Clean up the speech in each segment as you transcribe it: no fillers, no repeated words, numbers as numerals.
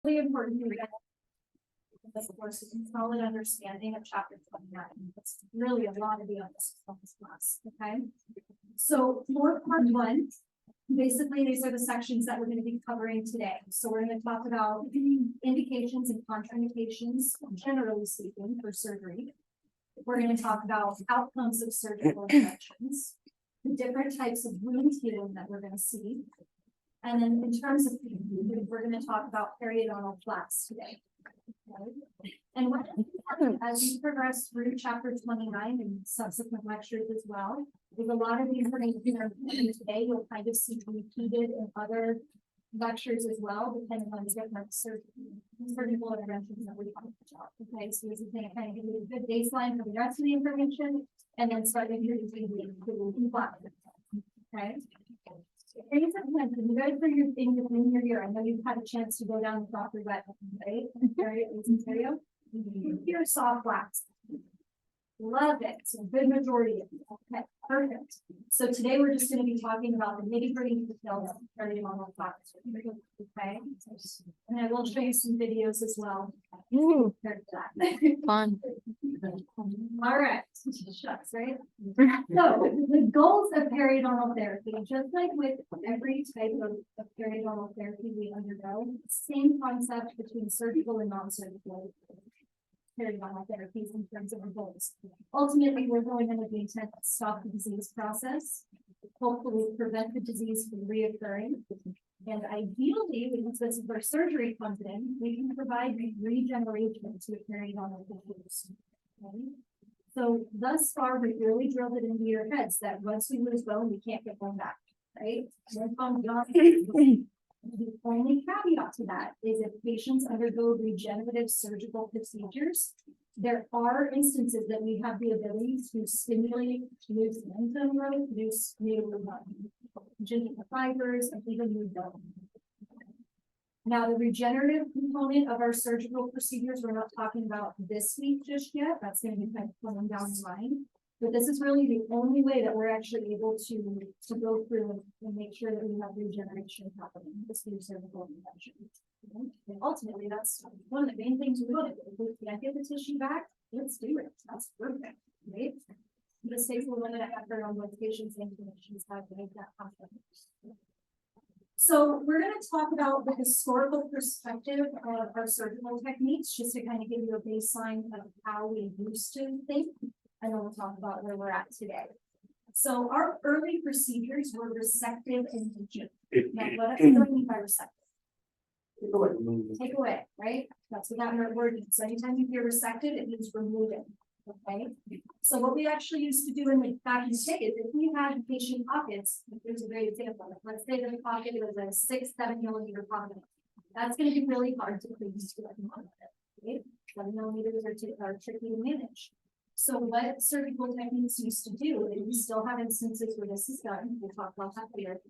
really important to get this course is a solid understanding of chapter 29. It's really a lot of the emphasis on this class. Okay. So for part one, basically these are the sections that we're going to be covering today. So we're going to talk about indications and contraindications, generally speaking, for surgery. We're going to talk about outcomes of surgical interventions, the different types of wound healing that we're going to see. And then in terms of, we're going to talk about periodontal flaps today. Okay. And what as we progress through chapter 29 and subsequent lectures as well, with a lot of the information today, you'll kind of see repeated in other lectures as well, depending on the different surgical interventions that we talk about. Okay, so this is going to kind of give you a good baseline for the rest of the information, and then start introducing the class. Okay. You guys are your things in your year. I know you've had a chance to go down the proper wet, right? Ontario. Here, soft flats. Love it. So good majority of you. Okay, perfect. So today we're just going to be talking about the nitty-gritty details of periodontal flats. Okay. And I will show you some videos as well. Fun. All right. Shucks, right? So the goals of periodontal therapy, just like with every type of periodontal therapy we undergo, same concept between surgical and non-surgical periodontal therapies in terms of goals. Ultimately, we're going in with the intent to stop the disease process, hopefully prevent the disease from reoccurring, and ideally, because this is where surgery comes in, we can provide regeneration to periodontal tissues. Okay? So thus far, we've really drilled it into your heads that once we lose bone, we can't get bone back, right? The only caveat to that is if patients undergo regenerative surgical procedures, there are instances that we have the ability to stimulate new momentum growth, new gingival fibers, and even new bone. Now, the regenerative component of our surgical procedures, we're not talking about this week just yet. That's going to be kind of coming down the line. But this is really the only way that we're actually able to go through and make sure that we have regeneration happening this new surgical intervention. Okay? And ultimately, that's one of the main things we want to do. If we can't get the tissue back, let's do it. That's perfect, right? This takes a little bit of effort on both patients and clinicians how to make that happen. So we're going to talk about the historical perspective of our surgical techniques, just to kind of give you a baseline of how we used to think. And then we'll talk about where we're at today. So our early procedures were resective and rigid. Now, what do I mean by resective? Take away, right? That's what that word means. So anytime you hear resective, it means removing. Okay. So what we actually used to do in the back in the day is if we had patient pockets, here's a great example. Let's say that the pocket was a 6-7 millimeter pocket. That's going to be really hard to clean to right? 7 millimeters are tricky to manage. So what surgical techniques used to do, and we still have instances where this is done, we'll talk about that later,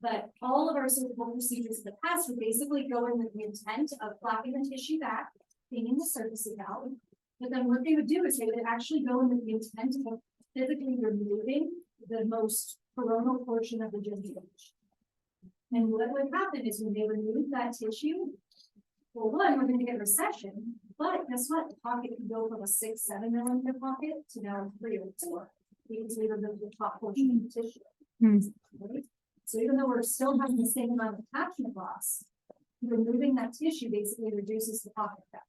but all of our surgical procedures in the past would basically go in with the intent of flapping the tissue back, cleaning the surfaces out, but then what they would do is they would actually go in with the intent of physically removing the most coronal portion of the gingiva. And what would happen is when they remove that tissue, well, one, we're going to get recession, but guess what? The pocket can go from a 6-7 millimeter pocket to now 3 or 4 because we removed the top portion of the tissue. Right? So even though we're still having the same amount of attachment loss, removing that tissue basically reduces the pocket depth,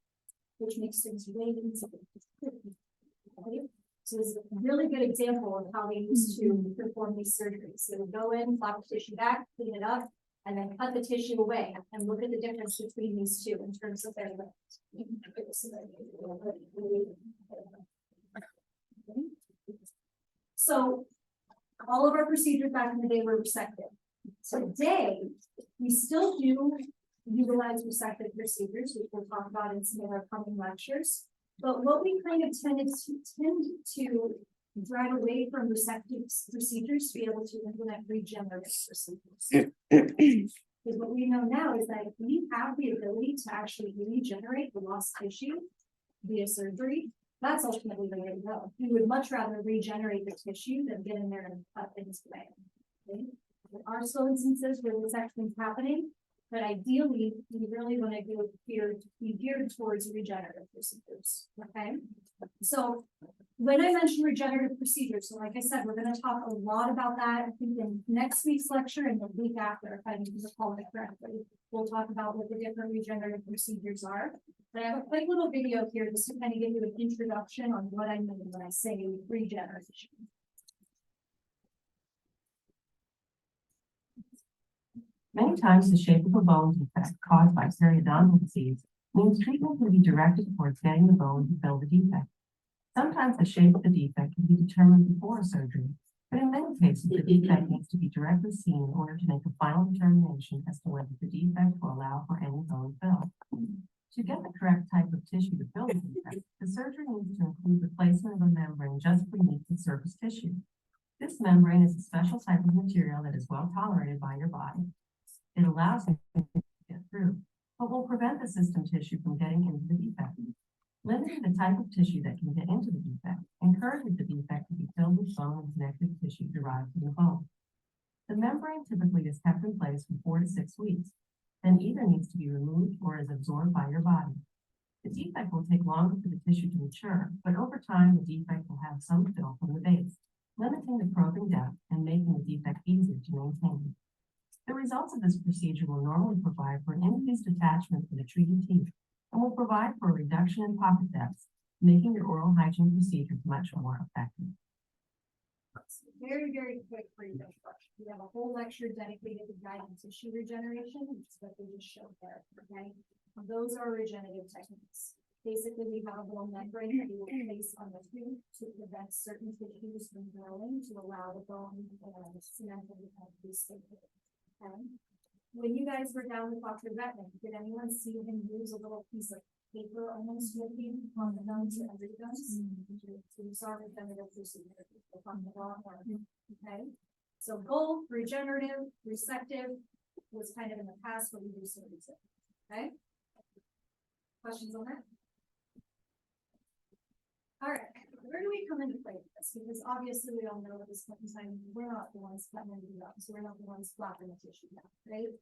which makes things way easier. Right? So this is a really good example of how they used to perform these surgeries. So they would go in, flap the tissue back, clean it up, and then cut the tissue away and look at the difference between these two in terms of their length. So all of our procedures back in the day were resective. Today, we still do utilize resective procedures, which we'll talk about in some of our coming lectures. But what we kind of tend to drive away from resective procedures to be able to implement regenerative procedures. Because what we know now is that if we have the ability to actually regenerate the lost tissue via surgery, that's ultimately the way to go. We would much rather regenerate the tissue than get in there and cut things away. Okay? There are still instances where this actually is happening, But ideally, we really want to be geared towards regenerative procedures, okay? So when I mention regenerative procedures, so like I said, we're going to talk a lot about that. I think in next week's lecture and the week after, if I recall it correctly, we'll talk about what the different regenerative procedures are. But I have a quick little video here just to kind of give you an introduction on what I mean when I say regeneration. Many times the shape of a bone defect caused by periodontal disease means treatment can be directed towards getting the bone to fill the defect. Sometimes the shape of the defect can be determined before surgery, but in many cases the defect needs to be directly seen in order to make a final determination as to whether the defect will allow for any bone fill. To get the correct type of tissue to fill the defect, the surgery needs to include the placement of a membrane just beneath the surface tissue. This membrane is a special type of material that is well tolerated by your body. It allows it to get through, but will prevent the system tissue from getting into the defect. Limiting the type of tissue that can get into the defect encourages the defect to be filled with bone and connective tissue derived from the bone. The membrane typically is kept in place for 4 to 6 weeks, then either needs to be removed or is absorbed by your body. The defect will take longer for the tissue to mature, but over time the defect will have some fill from the base, limiting the probing depth and making the defect easier to maintain. The results of this procedure will normally provide for an increased attachment to the treated teeth and will provide for a reduction in pocket depths, making your oral hygiene procedures much more effective. Very, very quick refresh. We have a whole lecture dedicated to guiding tissue regeneration, which is what they just showed there, okay? Those are regenerative techniques. Basically, we have a little membrane that we will place on the tooth to prevent certain tissues from growing to allow the bone and cement to be stable. Okay. When you guys were down with Dr. Vetman, did anyone see him use a little piece of paper almost with him on the gums or under the gums? So you saw regenerative procedure. Okay. So goal, regenerative, resective was kind of in the past what we do so recent. Okay. Questions on that? All right. Where do we come into play with this? Because obviously we all know at this point in time, we're not the ones cutting it up, so we're not the ones flapping the tissue down, right?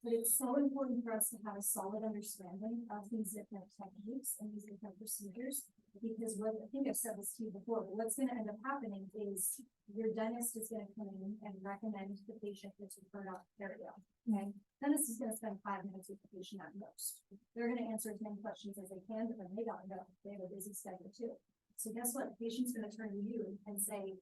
But it's so important for us to have a solid understanding of these different techniques and these different procedures, because what I think I've said this to you before, but what's going to end up happening is your dentist is going to come in and recommend the patient that's referred out periodontal. Okay, dentist is going to spend 5 minutes with the patient at most. They're going to answer as many questions as they can, but then they don't know. They have a busy schedule too. So guess what? The patient's going to turn to you and say,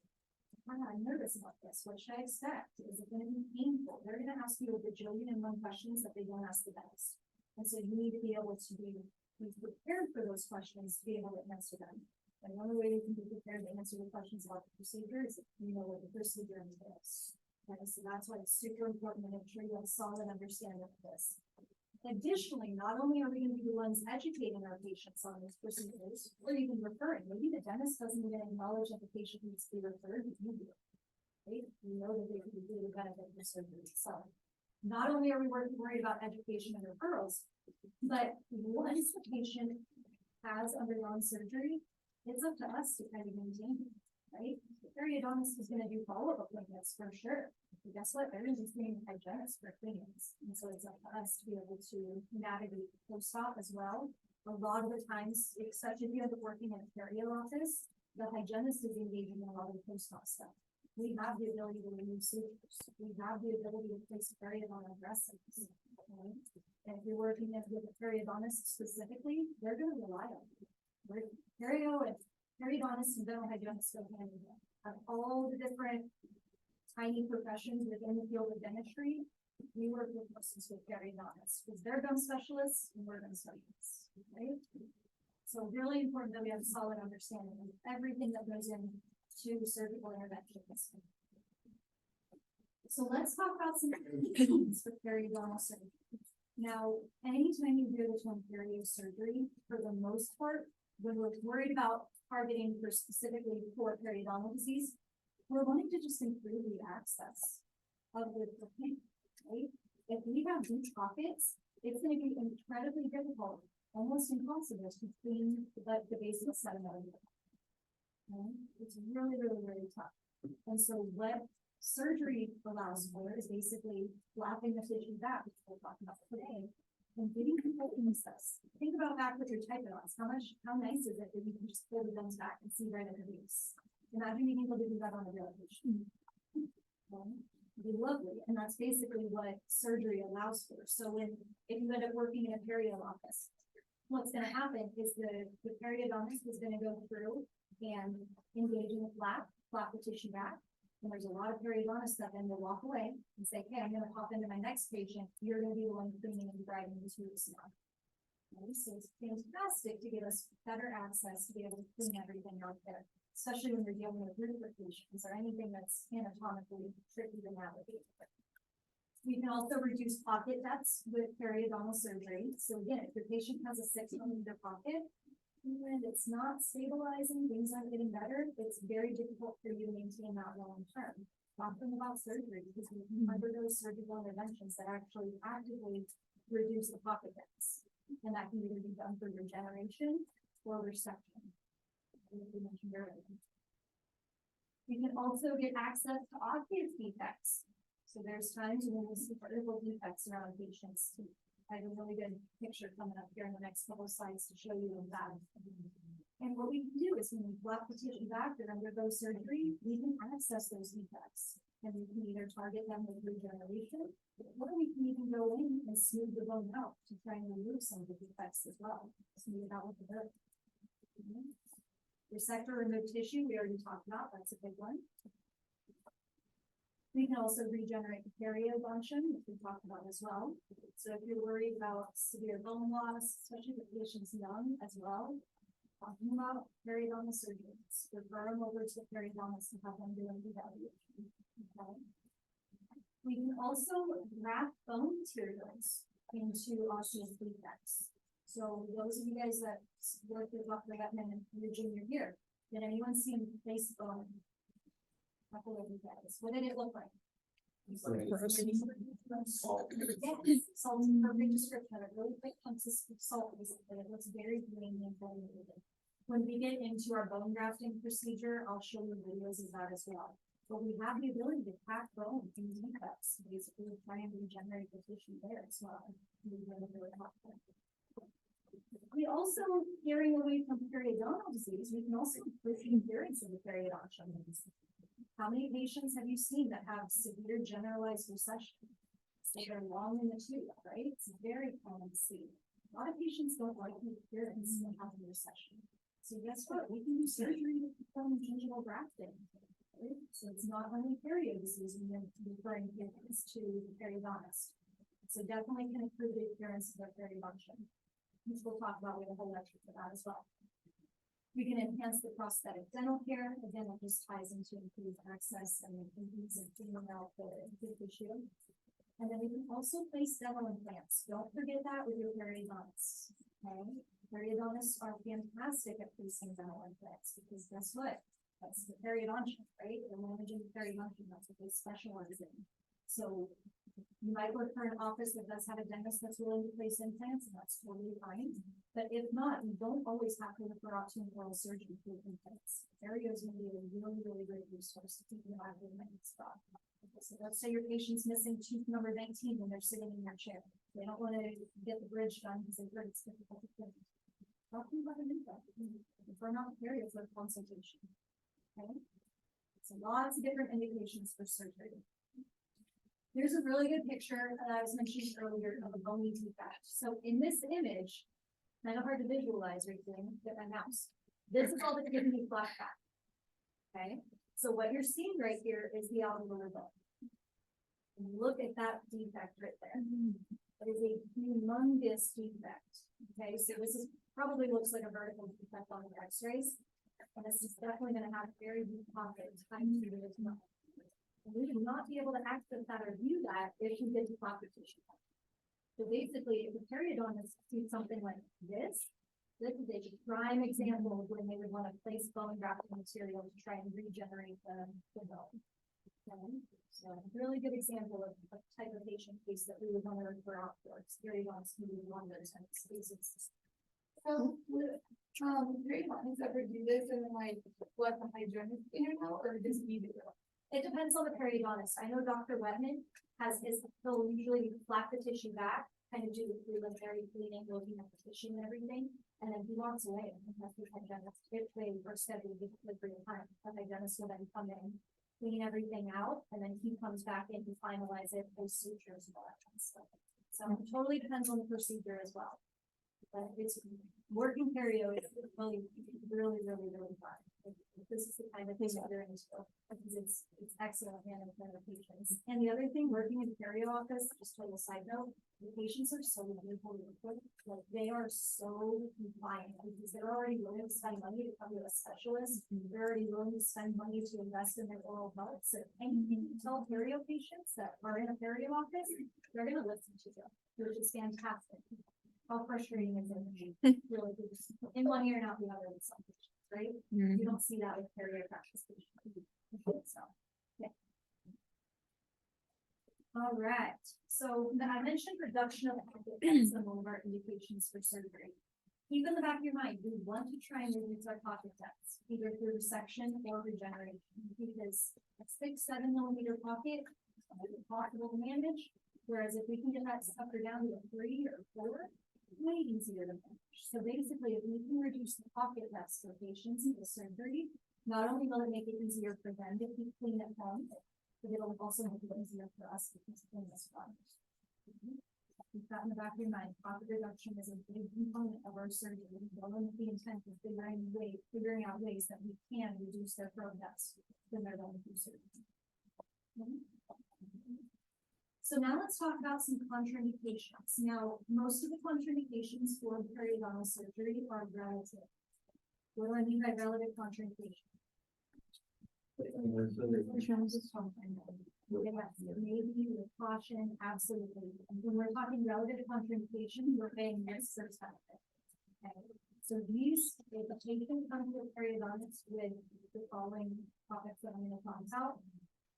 I'm nervous about this. What should I expect? Is it going to be painful? They're going to ask you a bajillion and one questions that they don't ask the dentist. And so you need to be able to be prepared for those questions to be able to answer them. And the only way you can be prepared to answer the questions about the procedure is if you know what the procedure entails. Okay, so that's why it's super important to make sure you have a solid understanding of this. Additionally, not only are we going to be the ones educating our patients on these procedures, or even referring, maybe the dentist doesn't even acknowledge that the patient needs to be referred, but you do. Right? You know that they can really benefit from surgery. So not only are we worried about education and referrals, but once the patient has undergone surgery, it's up to us to kind of maintain it, right? The periodontist is going to do follow-up appointments for sure. But guess what? They're going to be seeing hygienists for cleanings. And so it's up to us to be able to navigate post-op as well. A lot of the times, except if you end up working in a perio office, the hygienist is engaging in a lot of the post-op stuff. We have the ability to remove sutures. We have the ability to place periodontal dressings. Okay? And if you're working with a periodontist specifically, they're going to rely on you. Perio and periodontists and dental hygienists go hand in hand. Of all the different tiny professions within the field of dentistry, we work with persons with periodontists because they're gum specialists and we're gum specialists, right? So really important that we have a solid understanding of everything that goes into surgical interventions. So let's talk about some techniques for periodontal surgery. Now, anytime you do the term perio surgery, for the most part, when we're worried about targeting for specifically for periodontal disease, we're wanting to just improve the access of the pain, right? If we have deep pockets, it's going to be incredibly difficult, almost impossible to clean the basic sediment. Okay? It's really, really, really tough. And so what surgery allows for is basically flapping the tissue back, which we'll talk about today, and giving people access. Think about back with your typodons. How nice is it that you can just pull the gums back and see right in the base? Imagine being able to do that on a real patient. It'd be lovely, and that's basically what surgery allows for. So if you end up working in a perio office, what's gonna happen is the periodontist is gonna go through and engage in the flap the tissue back. And there's a lot of periodontists that then will walk away and say, hey, I'm gonna pop into my next patient. You're gonna be the one cleaning and driving the tubes now. Okay, so it's fantastic to give us better access to be able to clean everything out there, especially when you're dealing with roofer patients or anything that's anatomically tricky to navigate. We can also reduce pocket depths with periodontal surgery. So again, if your patient has a 6mm pocket and it's not stabilizing, things aren't getting better, it's very difficult for you to maintain that long term. Talking about surgery, because we can undergo surgical interventions that actually actively reduce the pocket depths. And that can either be done through regeneration or resection. As we mentioned earlier. We can also get access to osseous defects. So there's times when we see vertical defects around patients. I have a really good picture coming up here in the next couple of slides to show you that. And what we can do is when we flap the tissue back or undergo surgery, we can access those defects. And we can either target them with regeneration, or we can even go in and smooth the bone out to try and remove some of the defects as well. Smooth it out with the hook. Resect or remove tissue, we already talked about, that's a big one. We can also regenerate the periodontium, which we talked about as well. So if you're worried about severe bone loss, especially if the patient's young as well, talking about periodontal surgeons, refer them over to the periodontist to have them do an evaluation. Okay. We can also wrap bone materials into osseous defects. So those of you guys that work with Dr. Gutman in your junior year, did anyone see him place bone? Couple of you guys. What did it look like? Salt. Yes, salt's a perfect description. A really big chunks of salt, basically. It looks very green and foliated. When we get into our bone grafting procedure, I'll show you videos of that as well. But we have the ability to pack bone in defects, basically try and regenerate the tissue there as well. We also, carrying away from periodontal disease, we can also improve the appearance of the periodontium. How many patients have you seen that have severe generalized recession? So they're long in the tooth, right? It's very common to see. A lot of patients don't like the appearance of having a recession. So guess what? We can do surgery to perform gingival grafting. Right? So it's not only perio disease, we're referring patients to the periodontist. So definitely can improve the appearance of their periodontium, which we'll talk about with a whole lecture for that as well. We can enhance the prosthetic dental care. Again, it just ties into improved access and ease of cleaning out the tissue. And then we can also place dental implants. Don't forget that with your periodontists. Okay? Periodontists are fantastic at placing dental implants because guess what? That's the periodontium, right? They're managing the periodontium. That's what they specialize in. So you might work for an office that does have a dentist that's willing to place implants, and that's totally fine. But if not, you don't always have to refer out to an oral surgeon for implants. Perio is going to be a really, really great resource to keep in mind in the spot. So let's say your patient's missing tooth number 19 when they're sitting in their chair. They don't want to get the bridge done because they've heard it's difficult to clean. Talking about an implant, refer out to perio for a consultation. Okay? So lots of different indications for surgery. Here's a really good picture that I was mentioning earlier of a bony defect. So in this image, kind of hard to visualize right there, get my mouse. This is all that's giving me flashback. Okay, so what you're seeing right here is the alveolar bone. And look at that defect right there. It is a humongous defect. Okay, so this is probably looks like a vertical defect on the X-rays, and this is definitely going to have very deep pocket time to do as well. We will not be able to access that or view that if you get the pocket tissue. So basically, if a periodontist sees something like this is a prime example of when they would want to place bone grafting material to try and regenerate the bone. Okay? So a really good example of a type of patient case that we would want to refer out for. Periodontists who would want those types of cases. So would periodontists ever do this and like let the hygienist in or no, or just either? It depends on the periodontist. I know Dr. Wetman has he'll usually flap the tissue back, kind of do the preliminary cleaning, looking at the tissue and everything, and then he walks away. And that's the hygienist. If they were scheduled to for your time, the hygienist will then come in, clean everything out, and then he comes back in to finalize it, post sutures and all that kind of stuff. So it totally depends on the procedure as well. But it's working perio is really fun. This is the kind of thing that they're into, because it's excellent and it's better patients. And the other thing, working in the perio office, just total side note, the patients are so beautiful, like they are so compliant because they're already willing to spend money to come to a specialist. They're already willing to spend money to invest in their oral health. So anything you tell perio patients that are in a perio office, they're gonna listen to you, which is fantastic. How frustrating is it? Really, in one ear and out the other with some patients, right? You don't see that with perio practice patients. So, yeah. All right, so I mentioned reduction of pocket some of our indications for surgery. Keep in the back of your mind, we want to try and reduce our pocket depths, either through resection or regeneration, because a 6-7 millimeter pocket is possible to manage. Whereas if we can get that sucker down to a 3 or 4, way easier to manage. So basically, if we can reduce the pocket depths for patients in the surgery, not only will it make it easier for them to keep clean at home, but it'll also make it easier for us to keep clean as well. Keep that in the back of your mind. Pocket reduction is a big component of our surgery. We're with the intent of figuring out ways that we can reduce their probe depths when they're going through surgery. So now let's talk about some contraindications. Now, most of the contraindications for periodontal surgery are relative. What do I mean by relative contraindication? Maybe with caution, absolutely. And when we're talking relative contraindication, we're paying risks or benefit. Okay. So these, if a patient comes to a periodontist with the following topics that I'm going to talk about,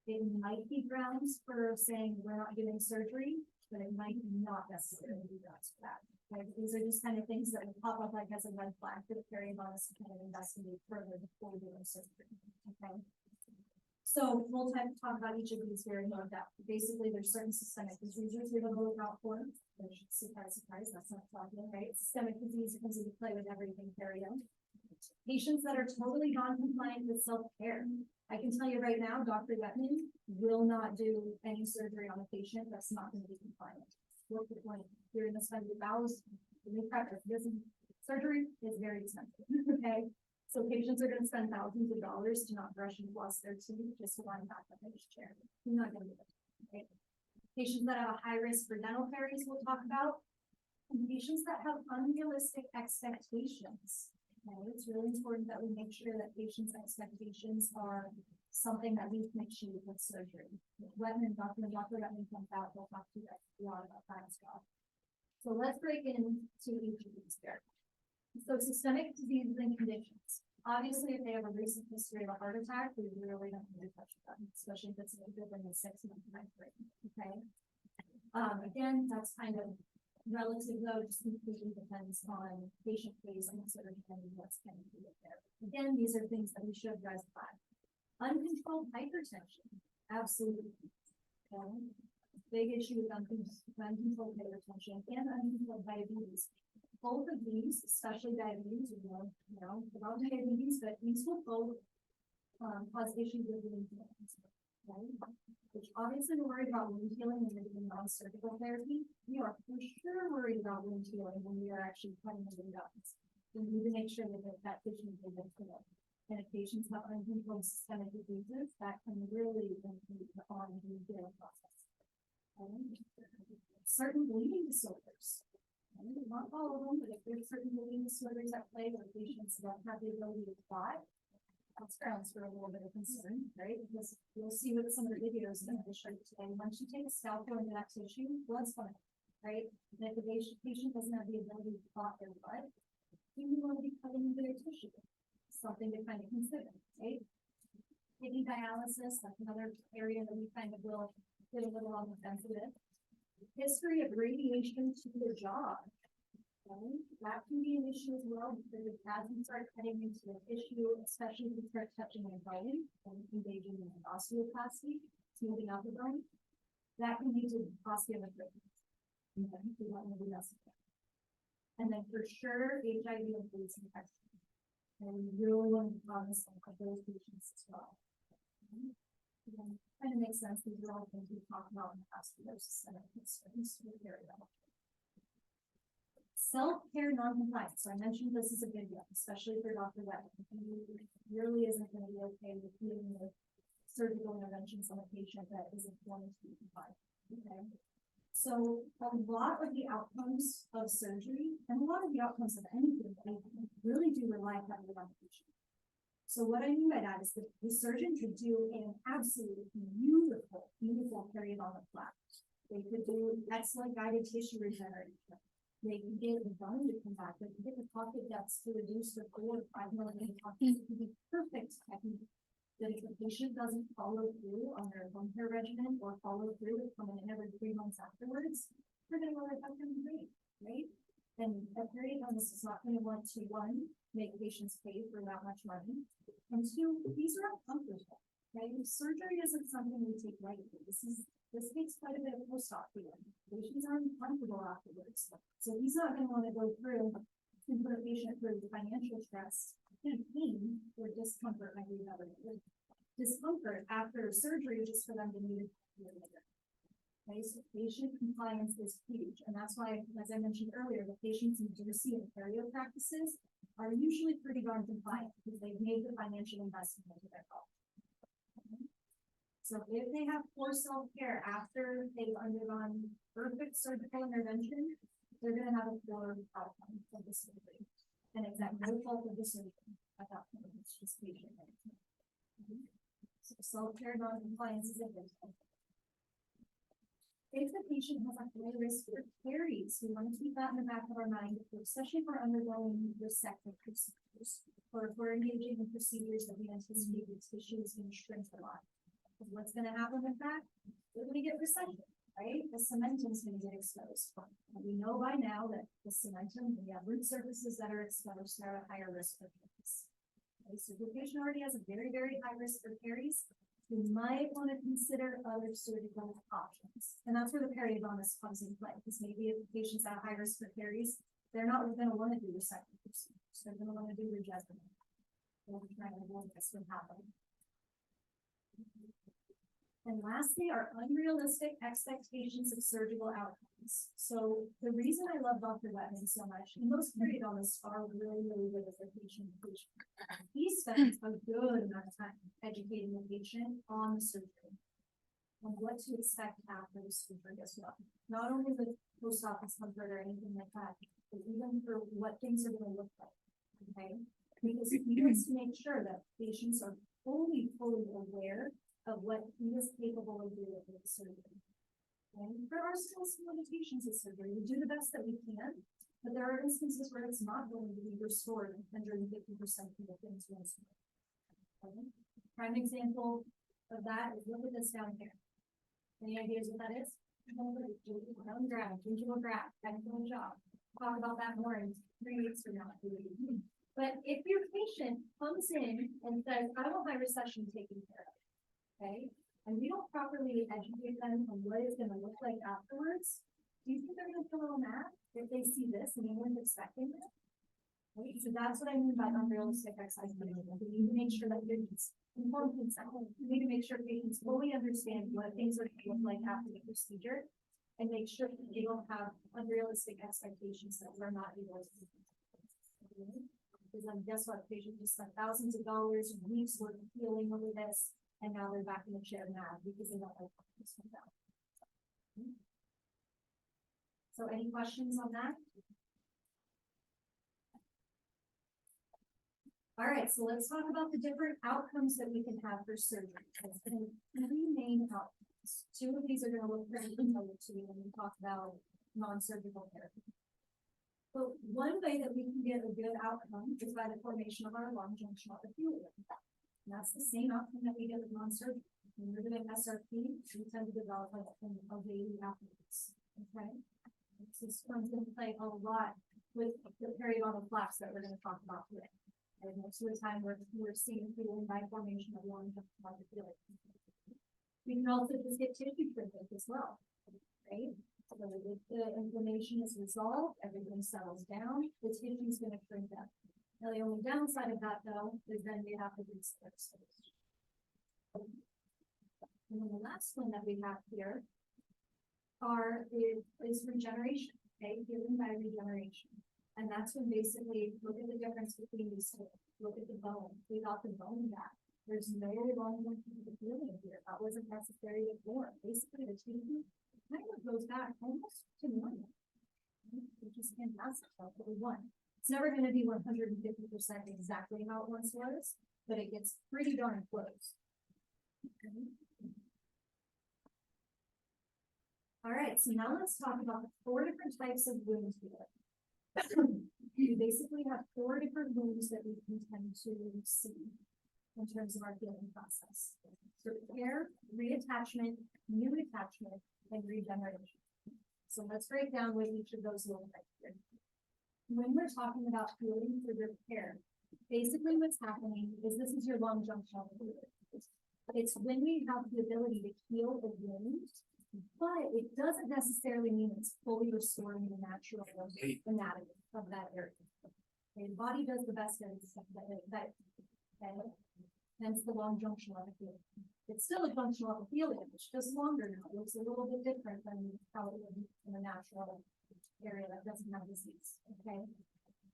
it might be grounds for saying we're not doing surgery, but it might not necessarily be grounds for that. Okay? These are just kind of things that will pop up like as a red flag for the periodontist to kind of investigate further before doing surgery. Okay. So we'll talk about each of these very no doubt. Basically, there's certain systemic diseases we don't know about for, which surprise, that's not talking, right? Systemic disease comes into play with everything perio. Patients that are totally non-compliant with self-care. I can tell you right now, Dr. Wetman will not do any surgery on a patient that's not going to be compliant. What's the point? You're going to spend your bowels, surgery is very expensive, okay? So patients are going to spend thousands of dollars to not brush and floss their teeth just to line back up in his chair. You're not going to do it, okay? Patients that have a high risk for dental caries we'll talk about. And patients that have unrealistic expectations. Okay, it's really important that we make sure that patients' expectations are something that we can achieve with surgery. When Dr. Wetman comes out, we'll talk to you guys a lot about that as well. So let's break into each of these here. So systemic diseases and conditions. Obviously, if they have a recent history of a heart attack, we really don't need to touch them, especially if it's within the 6-month time frame. Okay. Again, that's kind of relative though, just completely depends on patient case and surgery and what's going to be there. Again, these are things that we should address by. Uncontrolled hypertension, absolutely. Okay. Big issue with uncontrolled hypertension and uncontrolled diabetes. Both of these, especially diabetes, we know about diabetes, but these will both cause issues with wound healing. Right? Which obviously we're worried about wound healing when we're doing non-surgical therapy. We are for sure worried about wound healing when we are actually cutting the wound up. We need to make sure that that patient is able to live. And if patients have uncontrolled systemic diseases, that can really impede the wound healing process. Certain bleeding disorders. Not all of them, but if there's certain bleeding disorders at play where patients don't have the ability to clot, that's grounds for a little bit of concern, right? Because you'll see with some of the videos that I showed today, once you take a scalpel into that tissue, blood's fine, right? And if the patient doesn't have the ability to clot their blood, you want to be cutting into their tissue. Something to kind of consider, right? Kidney dialysis, that's another area that we kind of will get a little on the fence with. History of radiation to the jaw. Okay, that can be an issue as well, because as you start cutting into the tissue, especially if you start touching a bone and engaging in osteoplasty, smoothing out the bone, that can lead to osteoarthritis. Okay, we don't want to do that. And then for sure, HIV and AIDS infection. And we really want to promise some of those patients as well. Again, kind of makes sense, these are all things we talked about in vasculosis and concerns with periodontal. Self-care non-compliance, so I mentioned this is a big one, especially for Dr. Webb. He really isn't gonna be okay with dealing with surgical interventions on a patient that isn't going to be compliant, okay? So a lot of the outcomes of surgery and a lot of the outcomes of anything, they really do rely heavily on the patient. So what I mean by that is that the surgeon could do an absolutely beautiful, beautiful periodontal flap. They could do excellent guided tissue regeneration. They can get the bone to come back. They can get the pocket depths to reduce the 4 or 5 millimeter pockets. It can be perfect technique. That if the patient doesn't follow through on their bone care regimen or follow through with coming in every 3 months afterwards, they're going to want to have them great, right? And a periodontist is not going to want to, one, make patients pay for that much money, and two, these are uncomfortable, right? Surgery isn't something we take lightly. This takes quite a bit of post-op healing. Patients are uncomfortable afterwards, so he's not going to want to go through and put a patient through financial stress and pain or discomfort, like we have discomfort after surgery just for them to need it later. Okay, so patient compliance is huge, and that's why, as I mentioned earlier, the patients who do see in perio practices are usually pretty darn compliant because they've made the financial investment into their health. Okay. So if they have poor self-care after they've undergone perfect surgical intervention, they're gonna have a poor outcome of the surgery. And it's at no fault of the surgeon at that point, it's just patient management. So self-care non-compliance is a big one. If the patient has a high risk for caries, we want to keep that in the back of our mind, especially if we're undergoing resective procedures, or if we're engaging in procedures that we anticipate the tissue is going to shrink a lot. Because what's going to happen with that? We're going to get recession, right? The cementum is going to get exposed. And we know by now that the cementum, we have root surfaces that are exposed, are at higher risk for caries. Okay, so if the patient already has a very, very high risk for caries, we might want to consider other surgical options. And that's where the periodontist comes in play, because maybe if the patient's at high risk for caries, they're not going to want to do resective procedures. They're going to want to do regeneration. We'll be trying to avoid this from happening. And lastly, our unrealistic expectations of surgical outcomes. So the reason I love Dr. Wetman so much, and most periodontists are really, really good at their patient education. He spends a good amount of time educating the patient on the surgery and what to expect after the surgery as well. Not only the post-op comfort or anything like that, but even for what things are going to look like. Okay, because he wants to make sure that patients are fully aware of what he is capable of doing with the surgery. And there are still some limitations of surgery. We do the best that we can, but there are instances where it's not going to be restored 150% of the things once more. Okay. Prime example of that is look at this down here. Any ideas what that is? Gingival graft, excellent job. Talk about that more in 3 weeks from now. But if your patient comes in and says, I want my recession taken care of, okay, and we don't properly educate them on what it's going to look like afterwards, do you think they're going to feel a little mad if they see this and they weren't expecting it? Right? So that's what I mean by unrealistic expectations. We need to make sure that patients informed consent. We need to make sure patients fully understand what things are going to look like after the procedure, and make sure that they don't have unrealistic expectations that we're not able to do. Because then guess what? The patient just spent thousands of dollars and weeks worth of healing over this, and now they're back in the chair mad because they don't like this one down. So any questions on that? All right, so let's talk about the different outcomes that we can have for surgery. There's been 3 main outcomes. 2 of these are going to look pretty familiar to you when we talk about non-surgical therapy. But one way that we can get a good outcome is by the formation of our long junctional epithelium. And that's the same outcome that we get with non-surgical. When we're doing SRP, we tend to develop a daily afterwards. Okay? So this one's going to play a lot with the periodontal flaps that we're gonna talk about today. And most of the time, we're seeing healing by formation of long epithelial. We can also just get tissue shrinkage as well, right? So if the inflammation is resolved, everything settles down, the tissue's gonna shrink up. Now, the only downside of that though, is then we have to do stitches. And then the last one that we have here is regeneration, okay, healing by regeneration. And that's when basically, look at the difference between these two, look at the bone, we got the bone back. There's no longer healing here, that wasn't necessary before, basically the tissue kind of goes back almost to normal. Which is fantastic, that's what we want. It's never gonna be 150% exactly how it once was, but it gets pretty darn close. Okay. All right, so now let's talk about the 4 different types of wound healing. We basically have 4 different wounds that we can tend to see in terms of our healing process. So repair, reattachment, new attachment, and regeneration. So let's break down what each of those look like here. When we're talking about healing through repair, basically what's happening is this is your long junctional fluid. It's when we have the ability to heal a wound, but it doesn't necessarily mean it's fully restoring the natural anatomy of that area. Okay, the body does the best that hence the long junctional epithelium. It's still a functional epithelium, it's just longer now. It looks a little bit different than how it would be in a natural area that doesn't have disease. Okay.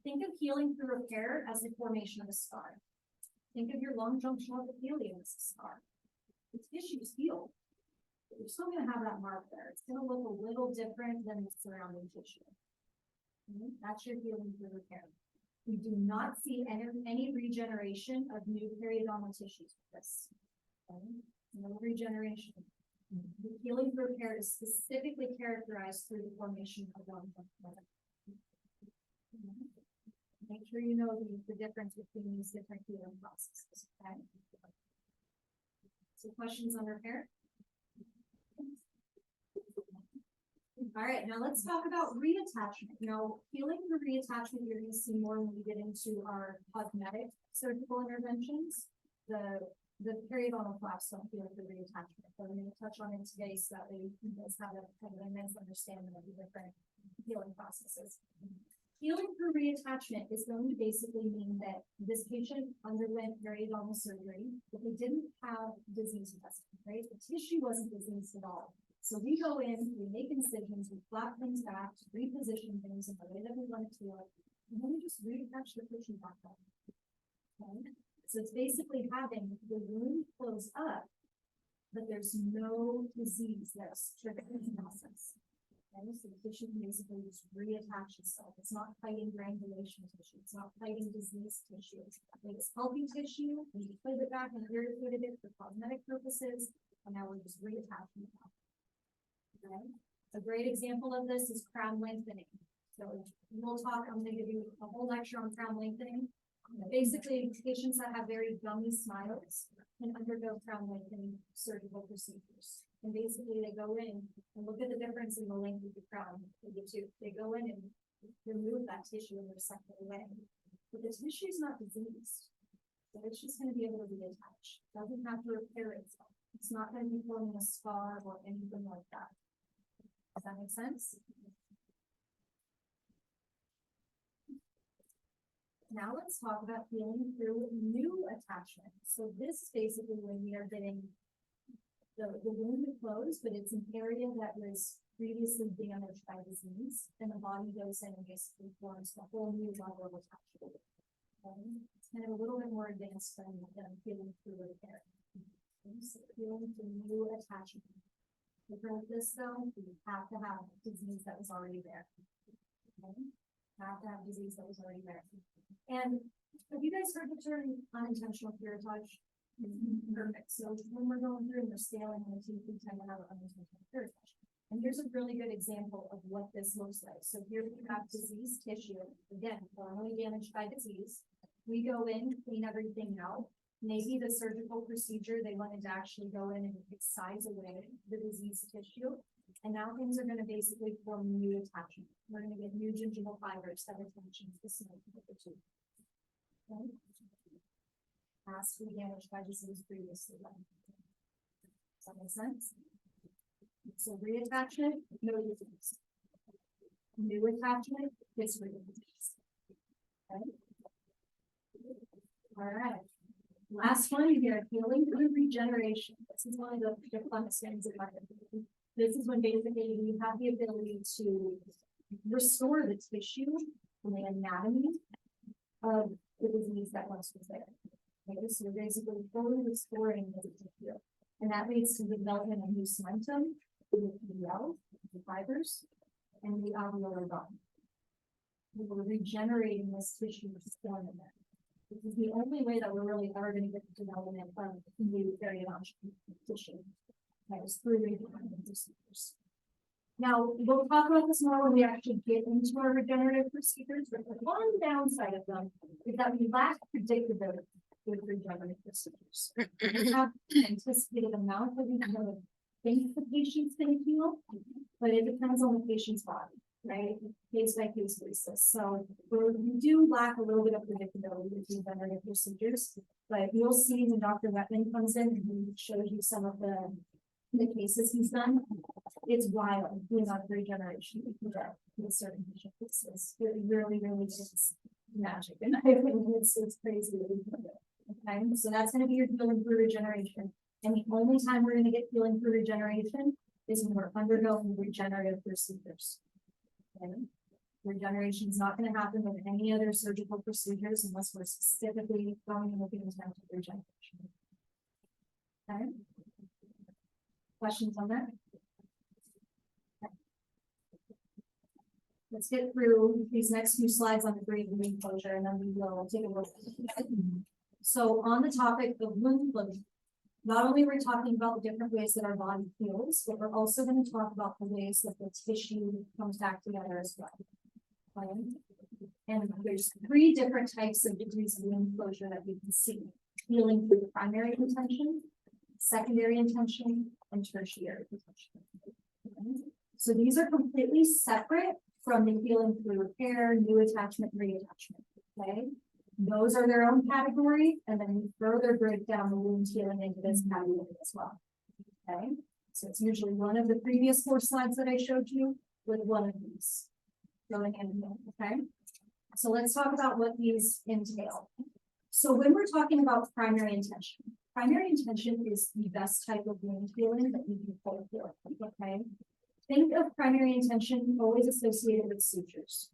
Think of healing through repair as the formation of a scar. Think of your long junctional epithelium as a scar. The tissue is healed, but you're still going to have that mark there. It's going to look a little different than the surrounding tissue. Okay? That's your healing through repair. We do not see any regeneration of new periodontal tissues with this. Okay? No regeneration. The healing through repair is specifically characterized through the formation of long junctional epithelium. Make sure you know the difference between these different healing processes. Okay? So questions on repair? All right, now let's talk about reattachment. Now, healing through reattachment, you're going to see more when we get into our cosmetic surgical interventions. The periodontal flaps don't heal through reattachment, but I'm going to touch on it today so that way you guys have a kind of immense understanding of the different healing processes. Healing through reattachment is going to basically mean that this patient underwent periodontal surgery, but they didn't have disease testing, right? The tissue wasn't diseased at all. So we go in, we make incisions, we flap things back, reposition things in the way that we want it to look, and then we just reattach the tissue back up. Okay? So it's basically having the wound close up, but there's no disease that's triggering the process. Okay? So the tissue can basically just reattach itself. It's not fighting granulation tissue. It's not fighting disease tissue. It's healthy tissue. We put it back and irritated it for cosmetic purposes, and now we're just reattaching it now. Okay. A great example of this is crown lengthening. So we'll talk, I'm going to give you a whole lecture on crown lengthening. Basically, patients that have very gummy smiles can undergo crown lengthening surgical procedures. And basically they go in and look at the difference in the length of the crown. They go in and remove that tissue and resect it away. But the tissue is not diseased. So it's just going to be able to reattach. It doesn't have to repair itself. It's not going to be forming a scar or anything like that. Does that make sense? Now let's talk about healing through new attachment. So this is basically when we are getting the wound closed, but it's an area that was previously damaged by disease, and the body goes in and basically forms a whole new level of attachment. Okay? It's kind of a little bit more advanced than healing through repair. Okay? So healing through new attachment. To prevent this though, you have to have disease that was already there. Okay? Have to have disease that was already there. And have you guys heard the term unintentional curettage? Perfect. So when we're going through and we're scaling the teeth, we tend to have an unintentional curettage. And here's a really good example of what this looks like. So here we have diseased tissue, again, formerly damaged by disease. We go in, clean everything out. Maybe the surgical procedure, they wanted to actually go in and excise away the diseased tissue. And now things are gonna basically form new attachment. We're gonna get new gingival fibers that attach to the cement of the tooth. Okay? Past damage by disease previously. Does that make sense? So reattachment, no disease. New attachment, this reattachment. Okay? All right. Last one here, healing through regeneration. This is one of the funnest things about it. This is when basically you have the ability to restore the tissue and the anatomy of the disease that once was there. Okay, so you're basically fully restoring the tissue. And that leads to the development of new cementum, the PDL, the fibers, and the alveolar bone. We're regenerating this tissue to form it. This is the only way that we're really ever going to get the development of new periodontal tissue. That is through regenerative procedures. Now, we'll talk about this more when we actually get into our regenerative procedures, but the one downside of them is that we lack predictability with regenerative procedures. We have an anticipated amount that we know think the patient's going to heal, but it depends on the patient's body, right? Case by case basis. So we do lack a little bit of predictability with regenerative procedures, but you'll see when Dr. Wetman comes in and he shows you some of the cases he's done. It's wild doing on regeneration with certain patient cases. It really, really is magic. And I think it's crazy. Okay, so that's going to be your healing through regeneration. And the only time we're going to get healing through regeneration is when we're undergoing regenerative procedures. Okay? Regeneration is not going to happen with any other surgical procedures unless we're specifically going and looking into regeneration. Okay. Questions on that? Okay. Let's get through these next few slides on the wound closure, and then we will take a look. So on the topic of wound closure, not only are we talking about the different ways that our body heals, but we're also going to talk about the ways that the tissue comes back together as well. Okay? And there's 3 different types of degrees of wound closure that we can see: healing through the primary intention, secondary intention, and tertiary intention. Okay? So these are completely separate from the healing through repair, new attachment, reattachment. Okay? Those are their own category, and then we further break down the wound healing into this category as well. Okay, so it's usually one of the previous 4 slides that I showed you with one of these going in. Okay, so let's talk about what these entail. So when we're talking about primary intention is the best type of wound healing that you can pull for. Okay, think of primary intention always associated with sutures.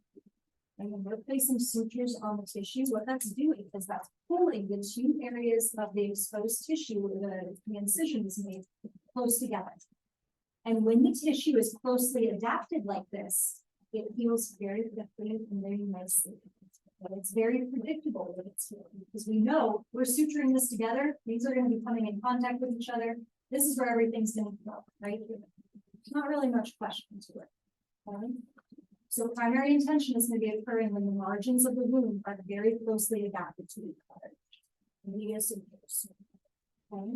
And when we're placing sutures on the tissue, what that's doing is that's pulling the 2 areas of the exposed tissue where the incision is made close together. And when the tissue is closely adapted like this, it heals very quickly and very nicely. But it's very predictable that it's healing because we know we're suturing this together. These are going to be coming in contact with each other. This is where everything's going to go, right? There's not really much question to it. Okay? So primary intention is going to be occurring when the margins of the wound are very closely adapted to each other. Okay.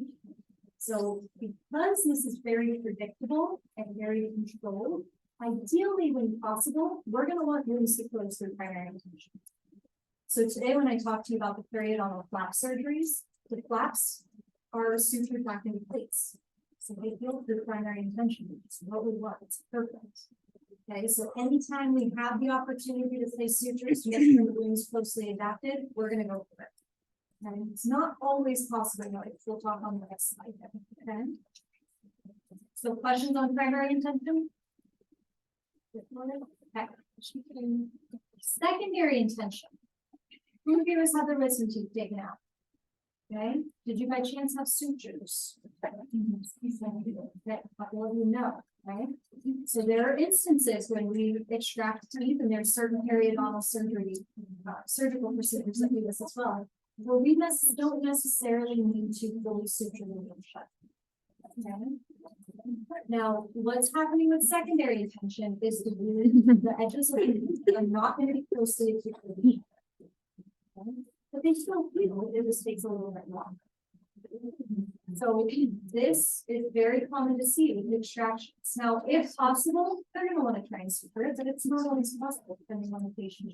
So because this is very predictable and very controlled, ideally when possible, we're going to want wounds to close through primary intention. So today when I talk to you about the periodontal flap surgeries, the flaps are sutured back into place. So they heal through primary intention. It's what we want. It's perfect. Okay, so anytime we have the opportunity to place sutures to make sure the wound's closely adapted, we're going to go for it. And it's not always possible, though. We'll talk on the next slide. Okay. So questions on primary intention? Okay. Secondary intention. Who here has had their wisdom teeth taken out? Okay. Did you by chance have sutures? Okay. A couple of you know. Right? So there are instances when we extract teeth, and there's certain periodontal surgery, surgical procedures that do this as well, where we don't necessarily need to fully suture the wound shut. Okay. Now, what's happening with secondary intention is the edges of the wound are not going to be closely adhering to each other. Okay? But they still heal. It just takes a little bit longer. So this is very common to see with extractions. Now, if possible, they're gonna wanna try and super it, but it's not always possible depending on the patient.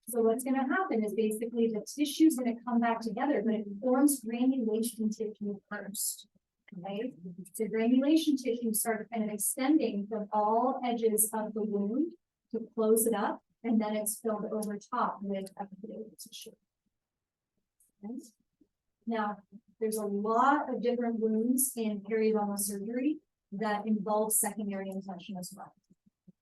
So what's gonna happen is basically the tissue's gonna come back together, but it forms granulation tissue first. Okay, so granulation tissue starts kind of extending from all edges of the wound to close it up, and then it's filled over top with epithelial tissue. Okay. Now, there's a lot of different wounds in periodontal surgery that involve secondary intention as well.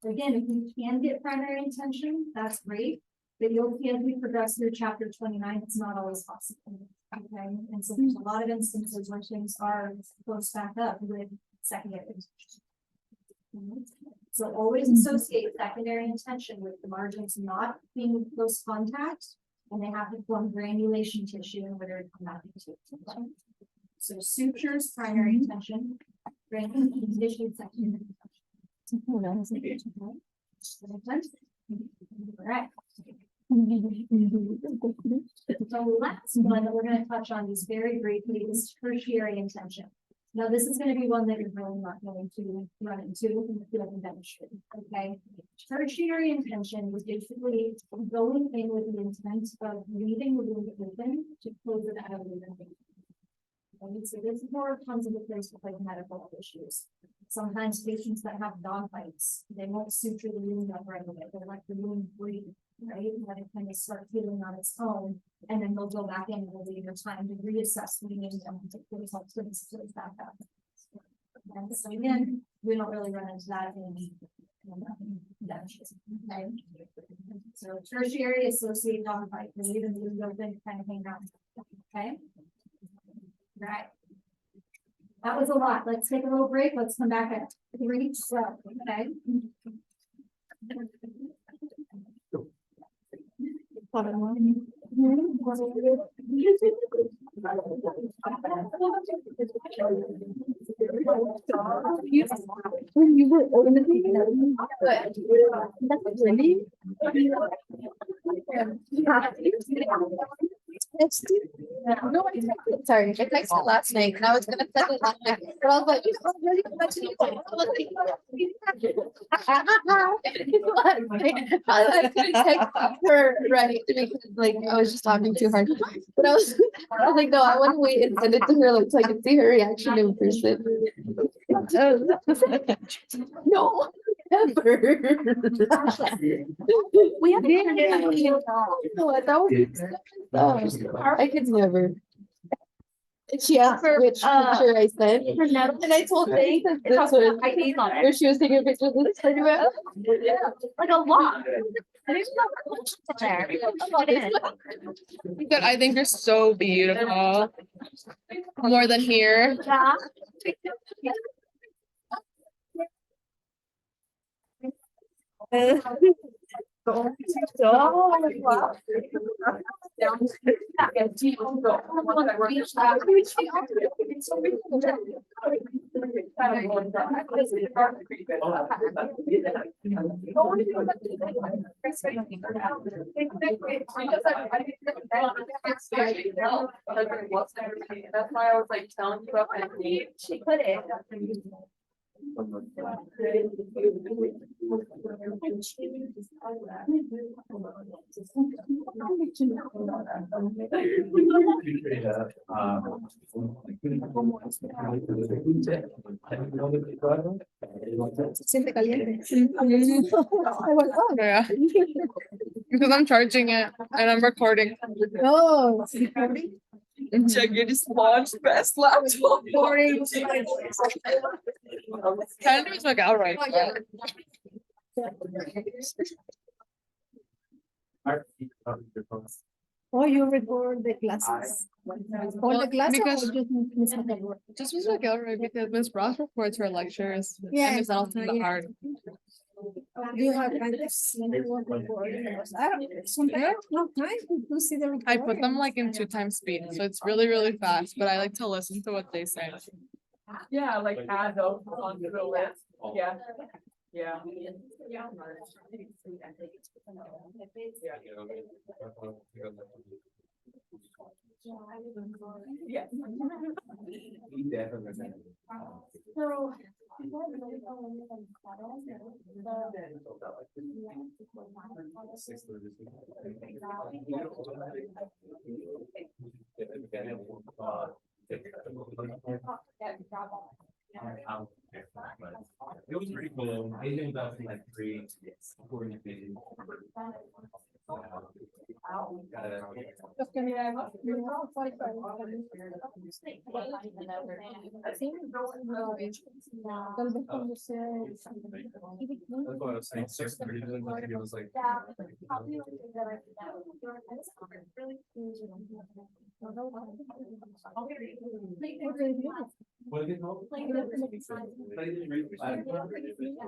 Again, if you can get primary intention, that's great, but you'll see as we progress through chapter 29, it's not always possible. Okay, and so there's a lot of instances where things are close back up with secondary intention. So always associate secondary intention with the margins not being in close contact, and they have to form granulation tissue in order to come back into it. So sutures, primary intention, granulation tissue, secondary intention. All right. The last one that we're going to touch on is very briefly is tertiary intention. Now, this is going to be one that you're really not going to run into in the field of dentistry. Okay, tertiary intention is basically going in with the intent of leaving the wound open to close it out of the wound. Okay, so this more comes into place with like medical issues. Sometimes patients that have dog bites, they won't suture the wound up right away. They let the wound breathe, right? Let it kind of start healing on its own, and then they'll go back in and they'll leave their time to reassess the wound and to put results to this back up. And so again, we don't really run into that in dentistry. Okay. So tertiary associated dog bite, leaving the wound open, kind of hang out. Okay. Right. That was a lot. Let's take a little break. Let's come back at 3:12. Okay. When you were really? No, I texted, sorry, I texted last night and I was gonna send it last night, but I was like, oh, really? That's you. I couldn't text her right because like I was just talking too hard. But I was like, no, I want to wait and send it to her like so I can see her reaction in person. No, ever. We haven't turned it out. That was I could never. And she asked which picture I sent, and I told her that this was where she was taking a picture of this photograph. Like a lot. But I think they're so beautiful. More than here. That's why I was like telling you about my name. She put it. Siente caliente. Yeah. Because I'm charging it and I'm recording. Oh. Check your launch best laptop. Kind of is like outright. Oh, you record the classes. All the classes Because- or just Miss McElroy? Just Miss McElroy because Miss Ross records her lectures. Yeah, And Miss Allison the yeah. hard. You have kind of seen the one recording. I don't, sometimes no time to see the recording. I put them like in 2x speed, so it's really, really fast, but I like to listen to what they say. Yeah, like add those onto the list, yeah. Yeah. Yeah. So. It was pretty cool. I ended up in like 3, 4 days. That's what I was saying. 6:30, it was like. What is it called?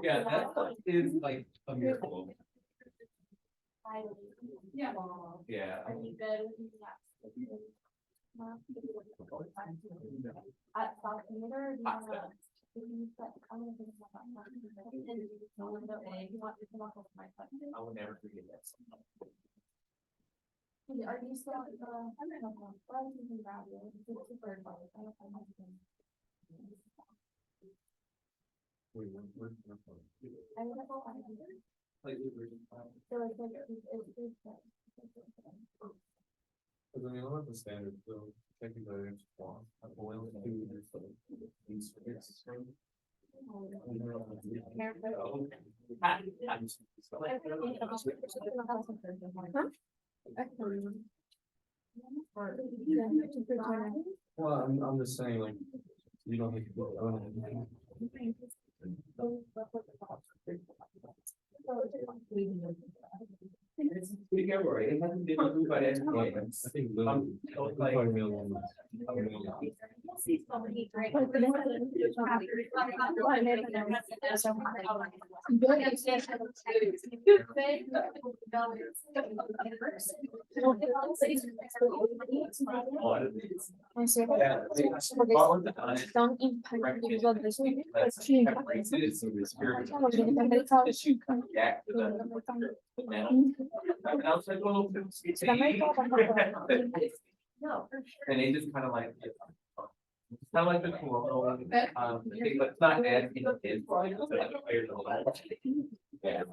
Yeah, that is like a miracle. Yeah. Yeah. I will never forget that. Are you still, I don't know, what are you thinking about it? It's super important. I don't know. I don't know. Like, So it's like, because I mean, I love the standard, so technically it's one. I'm boiling these. Well, I'm just saying, like, you don't have to do it. We get worried. It hasn't been approved by that point. I think like a million. see so many great. Don't impact No, for sure. And they just kind of like. It's kind of like the cool, thing, but it's not as it is. Yeah.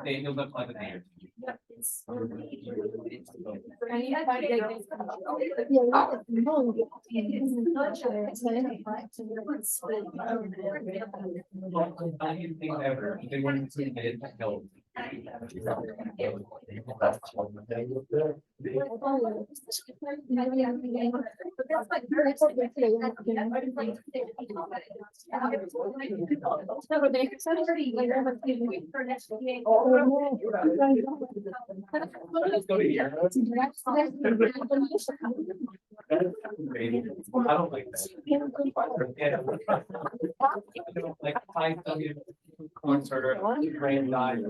They healed up like a man. I didn't think ever, they wanted to get it help. Let's go to here. I don't like that. I don't like find something concert or grand dive.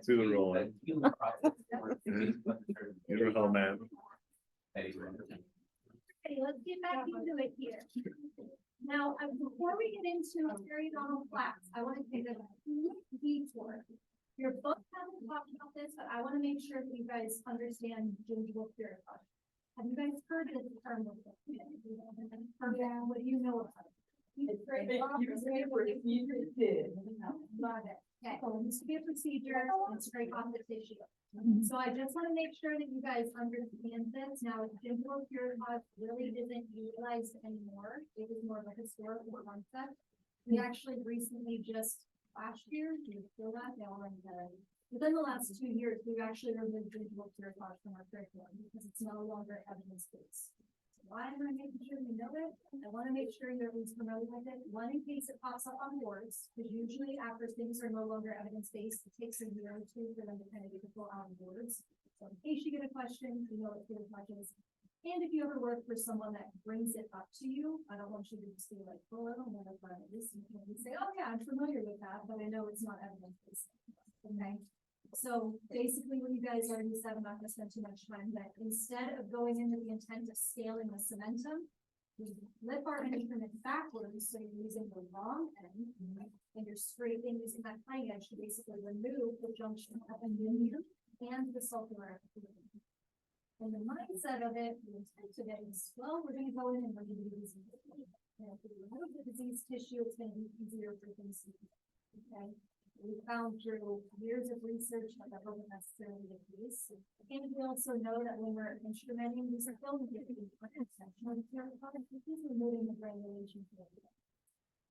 Two-year-old. Beautiful man. Okay, let's get back into it here. Now, before we get into periodontal plaques, I want to take a detour. Your book hasn't talked about this, but I want to make sure that you guys understand gingival purification. Have you guys heard of this term before? Yeah, what do you know about it? Got it. Okay, so it needs to be a procedure and scrape off the tissue. So I just want to make sure that you guys understand this. Now, gingival purification really isn't utilized anymore. It is more of a historical concept. We actually recently just last year, do you feel that? Within the last 2 years, we've actually removed gingival purification from our curriculum because it's no longer evidence-based. Why am I making sure you know it? I want to make sure you're at least familiar with it. One, in case it pops up on boards, because usually after things are no longer evidence-based, it takes a year or 2 for them to kind of get the full out on boards. So in case you get a question, you know it's good as much as. And if you ever work for someone that brings it up to you, I don't want you to just be like, well, I don't know about this. You can say, oh yeah, I'm familiar with that, but I know it's not evidence-based. Okay. So basically what you guys already said, I'm not gonna spend too much time, that instead of going into the intent of scaling the cementum, we flip our instrument backwards, so you're using the wrong end, and you're scraping using that high edge to basically remove the junction up and in here. and the sulfur epithelium. And the mindset of it, the intent of it is, well, we're gonna go in and remove the disease tissue. And if we remove the disease tissue, it's gonna be easier for things to be, okay? We found through years of research that that wasn't necessarily the case. And we also know that when we're instrumenting, these are filled with different exceptional these are moving the granulation to the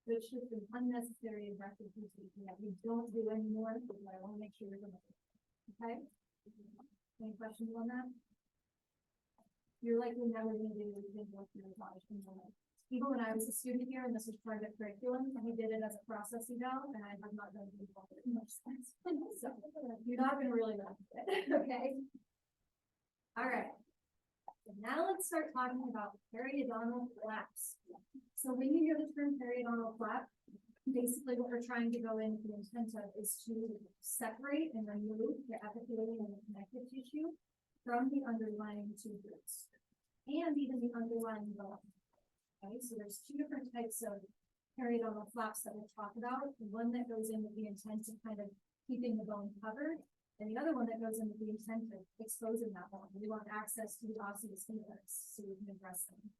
which is an unnecessary aggressive routine that we don't do anymore, but I wanna make sure you're gonna do. Okay? Any questions on that? You're likely never gonna do anything with your knowledge. Even when I was a student here and this was part of the curriculum, we did it as a process eval, and I have not done it before in much sense. So you're not gonna really know it, okay? All right. So now let's start talking about periodontal flaps. So when you hear the term periodontal flap, basically what we're trying to go in with the intent of is to separate and remove the epithelium and the connective tissue from the underlying tooth roots and even the underlying bone. Okay, so there's two different types of periodontal flaps that we'll talk about. One that goes in with the intent of kind of keeping the bone covered, and the other one that goes in with the intent of exposing that bone. We want access to the osseous defects so we can address them.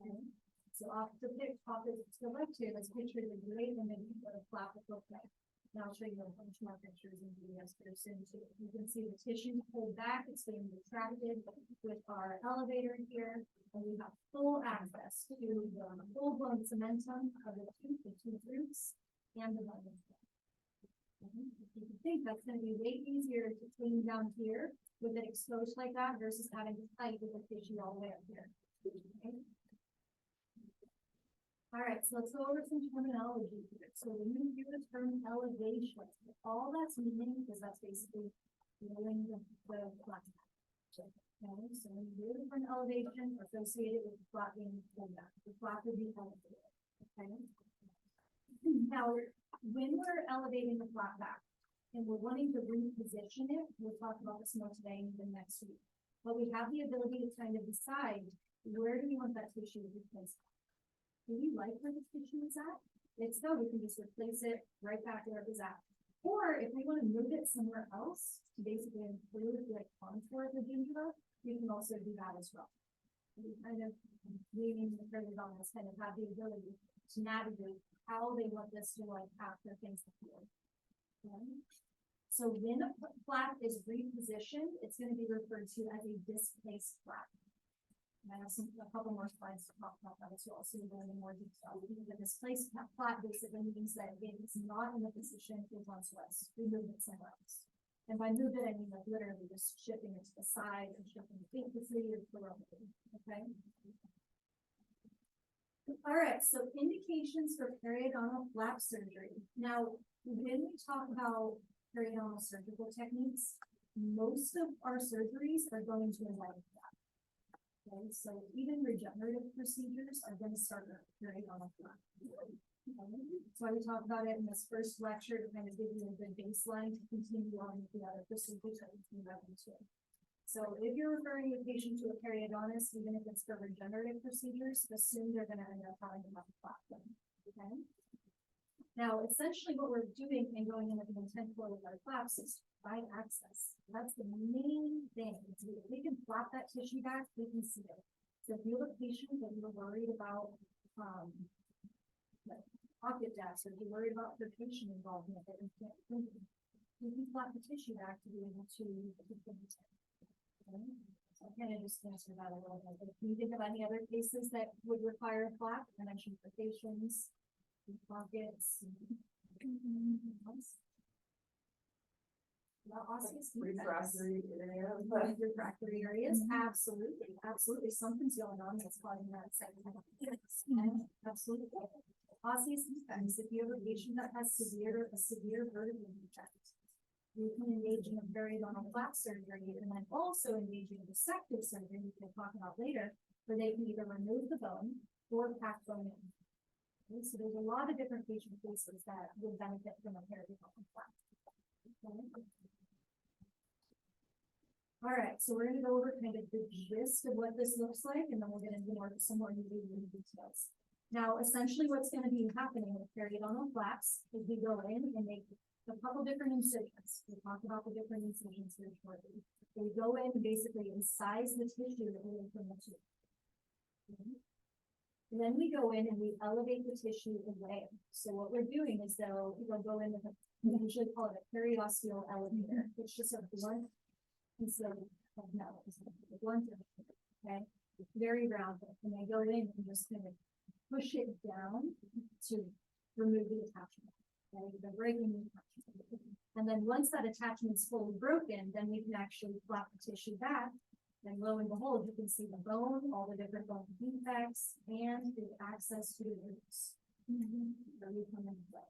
Okay, so off the left here, let's picture the great image of what a flap would look like. And I'll show you a bunch more pictures and videos very soon too. You can see the tissue pulled back, it's being retracted with our elevator here, and we have full access to the full blown cementum of the tooth roots, and the bone. If you think that's gonna be way easier to clean down here with it exposed like that versus having to fight with the tissue all the way up here. Okay. All right, so let's go over some terminology here. So when you hear the term elevation, all that's meaning is that's basically lowering the flat. Okay, so when you hear the term elevation associated with the flat being pulled back, the flat would be elevated. Okay. Now, when we're elevating the flat back and we're wanting to reposition it, we'll talk about this more today and even next week. But we have the ability to kind of decide where do we want that tissue to be placed. Do we like where the tissue is at? If so, we can just replace it right back where it was at. Or if we want to move it somewhere else to basically improve the contour of the gingiva, we can also do that as well. We kind of, meaning the periodontists kind of have the ability to navigate how they want this to like after things appear. Okay. So when a flap is repositioned, it's going to be referred to as a displaced flap. And I have a couple more slides to talk about that as well, so we'll go into more detail. The displaced flat basically means that it is not in the position it once was. We moved it somewhere else. And by move it, I mean like literally just shifting it to the side and shifting the frequency or plurality. Okay. All right, so indications for periodontal flap surgery. Now, when we talk about periodontal surgical techniques, most of our surgeries are going to involve that. Okay, so even regenerative procedures are going to start with periodontal flap. Okay. So we talk about it in this first lecture to kind of give you a good baseline to continue on with the other procedures that we can dive into. So if you're referring a patient to a periodontist, even if it's for regenerative procedures, assume they're going to end up having a flap. Okay. Now, essentially what we're doing and going in with the intent for with our flaps is provide access. That's the main thing. If we can flap that tissue back, we can see it. So if you have a patient that you're worried about like pocket deaths, or you're worried about the patient involvement, that you can't think of, you can flap the tissue back to be able to think it. Okay. So I kind of just answer that a little bit. If you think of any other cases that would require a flap, I mentioned perforations, pockets. Refractory areas. Refractory areas, absolutely, something's going on that's causing that second. Absolutely. Osseous defects, if you have a patient that has a severe vertebral defect, you can engage in a periodontal flap surgery and then also engage in resective surgery, which we'll talk about later, where they can either remove the bone or pack bone in. Okay, so there's a lot of different patient cases that would benefit from a periodontal flap. Okay. All right, so we're going to go over kind of the gist of what this looks like, and then we'll get into some more details. Now, essentially what's going to be happening with periodontal flaps is we go in and make a couple different incisions. We'll talk about the different incisions here shortly. We go in and basically incise the tissue that we're from the tooth. And then we go in and we elevate the tissue away. So what we're doing is though, we'll go in with a, we usually call it a periosteal elevator, which is a blunt instead of metal. It's a blunt, okay? It's very round, and I go in and just kind of push it down to remove the attachment. Okay, the breaking the attachment. And then once that attachment's fully broken, then we can actually flap the tissue back. And lo and behold, you can see the bone, all the different bone defects, and the access to the roots. That we come into play.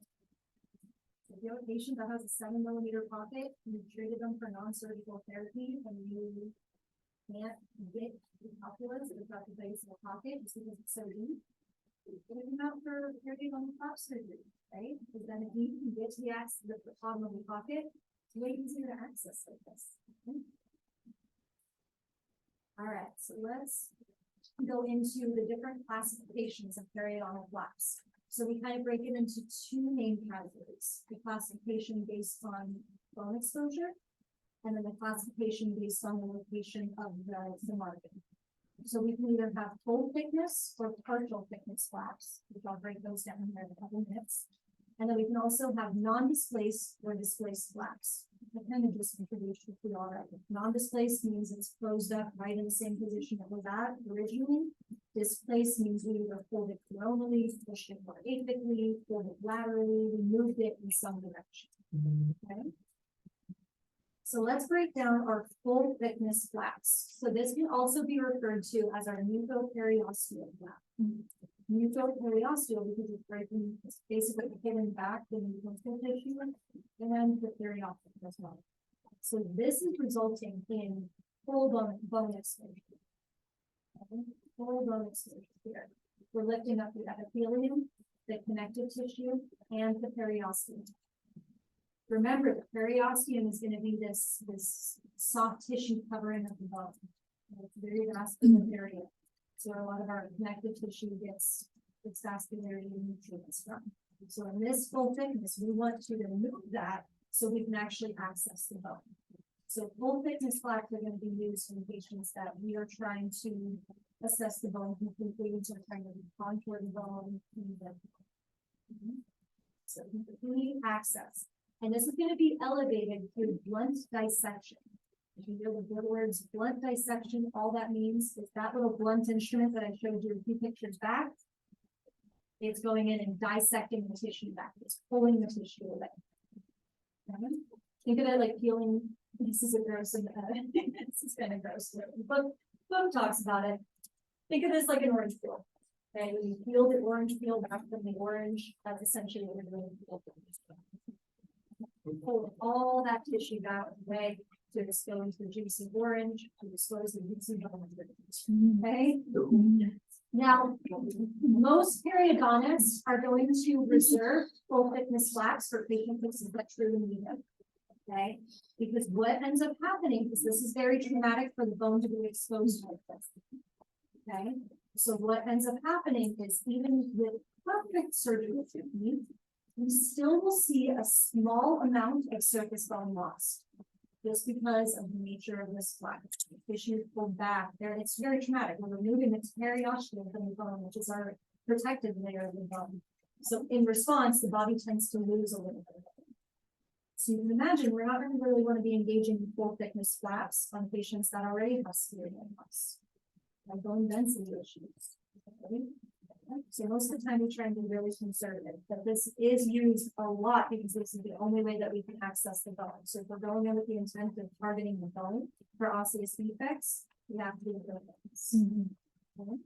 So if you have a patient that has a 7mm pocket, you treated them for non-surgical therapy, and you can't get the calculus at the base of the pocket just because it's so deep. Put him out for periodontal flap surgery, right? Because then if you can get to the bottom of the pocket, it's way easier to access like this. Okay. All right, so let's go into the different classifications of periodontal flaps. So we kind of break it into two main categories: the classification based on bone exposure, and then the classification based on the location of the margin. So we can either have full thickness or partial thickness flaps, which I'll break those down here in a couple minutes. And then we can also have non-displaced or displaced flaps. I kind of just introduced you to already. Non-displaced means it's closed up right in the same position it was at originally. Displaced means we either pulled it coronally, pushed it more apically, pulled it laterally, we moved it in some direction. Okay. So let's break down our full thickness flaps. So this can also be referred to as our mucoperiosteal flap. Mucoperiosteal because it's basically hidden back the mucosal tissue and the periosteum as well. So this is resulting in full bone exposure. Okay? Full bone exposure here. We're lifting up the epithelium, the connective tissue, and the periosteum. Remember, the periosteum is going to be this soft tissue covering of the bone. It's a very vascular area. So a lot of our connective tissue gets its vascularity and nutrients from. So in this full thickness, we want to remove that so we can actually access the bone. So full thickness flaps are going to be used in patients that we are trying to assess the bone completely, so trying to contour the bone. So complete access. And this is going to be elevated through blunt dissection. If you hear the good words blunt dissection, all that means is that little blunt instrument that I showed you a few pictures back. It's going in and dissecting the tissue back. It's pulling the tissue away. Okay? Think of it like peeling. This is a gross, this is kind of gross. Book talks about it. Think of this like an orange peel. Okay, when you peel the orange peel back from the orange, that's essentially what we're doing. Pull all that tissue back away to expose the juicy orange, to expose the juicy bone. Okay. Now, most periodontists are going to reserve full thickness flaps for patients that truly need them. Okay, because what ends up happening is this is very traumatic for the bone to be exposed like this. Okay, so what ends up happening is even with perfect surgical technique, we still will see a small amount of surface bone loss. Just because of the nature of this flap. Tissue pulled back there, it's very traumatic. We're removing the periosteum from the bone, which is our protective layer of the bone. So in response, the body tends to lose a little bit. So you can imagine we're not going to really want to be engaging in full thickness flaps on patients that already have severe bone loss, like bone density issues. Okay? So most of the time we try and be really conservative, but this is used a lot because this is the only way that we can access the bone. So if we're going in with the intent of targeting the bone for osseous defects, we have to do this. Okay.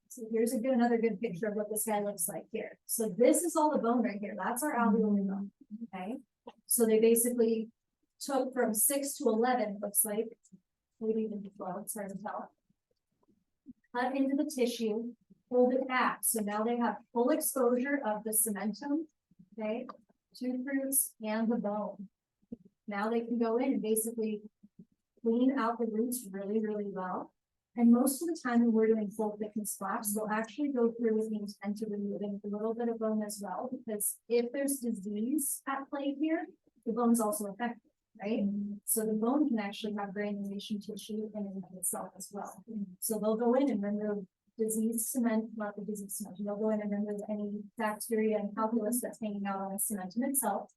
So here's another good picture of what this guy looks like here. So this is all the bone right here. That's our alveolar bone. Okay. So they basically took from 6 to 11, looks like, maybe even 12, it's hard to tell. Cut into the tissue, pulled it back. So now they have full exposure of the cementum, okay, tooth roots, and the bone. Now they can go in and basically clean out the roots really, really well. And most of the time when we're doing full thickness flaps, we'll actually go through with the intent of removing a little bit of bone as well, because if there's disease at play here, the bone's also affected, right? So the bone can actually have granulation tissue in and of itself as well. So they'll go in and remove diseased cement, not the diseased cement, they'll go in and remove any bacteria and calculus that's hanging out on the cement in itself.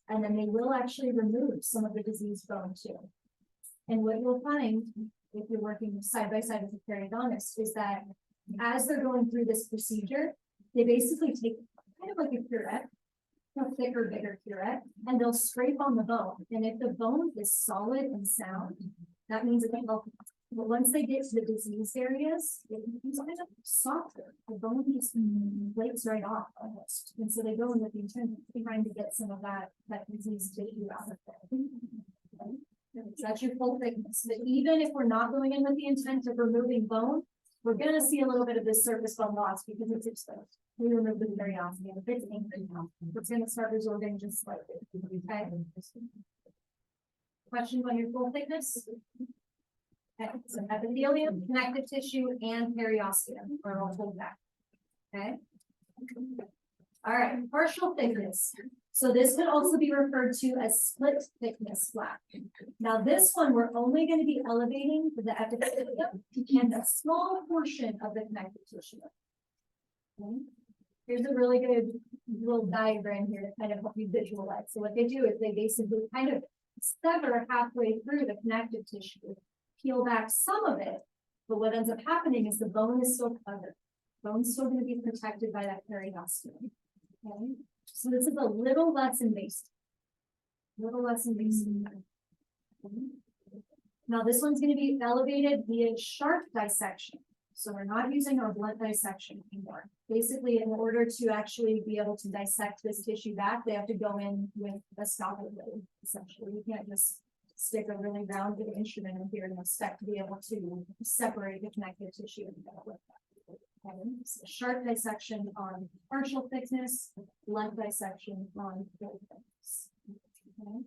And then they will actually remove some of the diseased bone too. And what you'll find, if you're working side by side with a periodontist, is that as they're going through this procedure, they basically take kind of like a curette, a thicker, bigger curette, and they'll scrape on the bone. And if the bone is solid and sound, that means it can help. But once they get to the diseased areas, it becomes kind of softer. The bone just breaks right off almost. And so they go in with the intent of trying to get some of that diseased tissue out of there. Okay? So that's your full thickness. But even if we're not going in with the intent of removing bone, we're gonna see a little bit of this surface bone loss because it's exposed. We remove the periodontal. If it's anchored now, it's gonna start resorbing just slightly. Okay. Questions on your full thickness? Okay, so epithelium, connective tissue, and periosteum are all pulled back. Okay. All right, partial thickness. So this could also be referred to as split thickness flap. Now this one, we're only going to be elevating the epithelium and a small portion of the connective tissue. Okay. Here's a really good little diagram here to kind of help you visualize. So what they do is they basically kind of sever halfway through the connective tissue, peel back some of it, but what ends up happening is the bone is still covered. Bone's still going to be protected by that periosteum. Okay. So this is a little less invasive. Okay. Now this one's going to be elevated via sharp dissection. So we're not using our blunt dissection anymore. Basically, in order to actually be able to dissect this tissue back, they have to go in with a scalpel blade, essentially. You can't just stick a really rounded instrument in here and expect to be able to separate the connective tissue and go with that. Okay. So sharp dissection on partial thickness, blunt dissection on full thickness. Okay.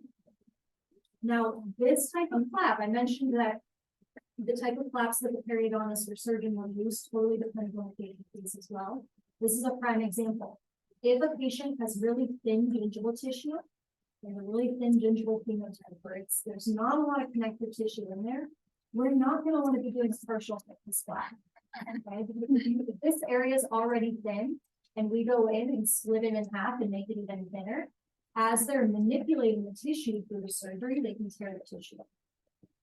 Now, this type of flap, I mentioned that the type of flaps that the periodontist or surgeon will use totally depends on the patient case as well. This is a prime example. If a patient has really thin gingival tissue and a really thin gingival phenotype where there's not a lot of connective tissue in there, we're not going to want to be doing partial thickness flap. Okay, if this area is already thin and we go in and split it in half and make it even thinner, as they're manipulating the tissue through the surgery, they can tear the tissue.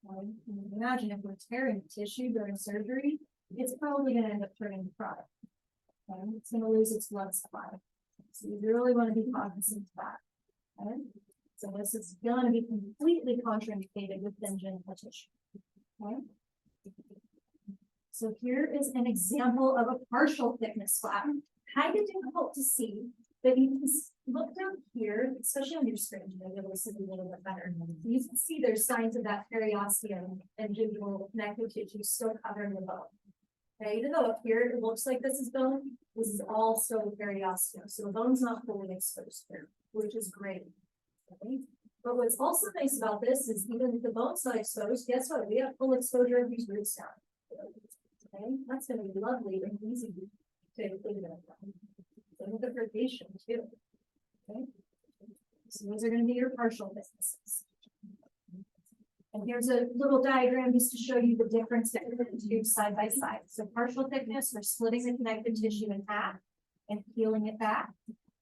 Okay? Imagine if we're tearing the tissue during surgery, it's probably going to end up turning the product. Okay? It's going to lose its blood supply. So you really want to be cognizant of that. Okay? So this is going to be completely contraindicated with thin gingival tissue. Okay? So here is an example of a partial thickness flap. Kind of difficult to see, but you can look down here, especially on your screen, you'll be able to see a little bit better. You can see there's signs of that periosteum and gingival connective tissue still covering the bone. Okay, even though up here it looks like this is bone, this is also periosteum. So the bone's not fully exposed here, which is great. Okay? But what's also nice about this is even if the bone's not exposed, guess what? We have full exposure of these roots down. Okay, that's going to be lovely and easy to include in and with the purgation too. Okay, so those are going to be your partial thicknesses. And here's a little diagram just to show you the difference between the two side by side. So partial thickness, we're splitting the connective tissue in half and peeling it back,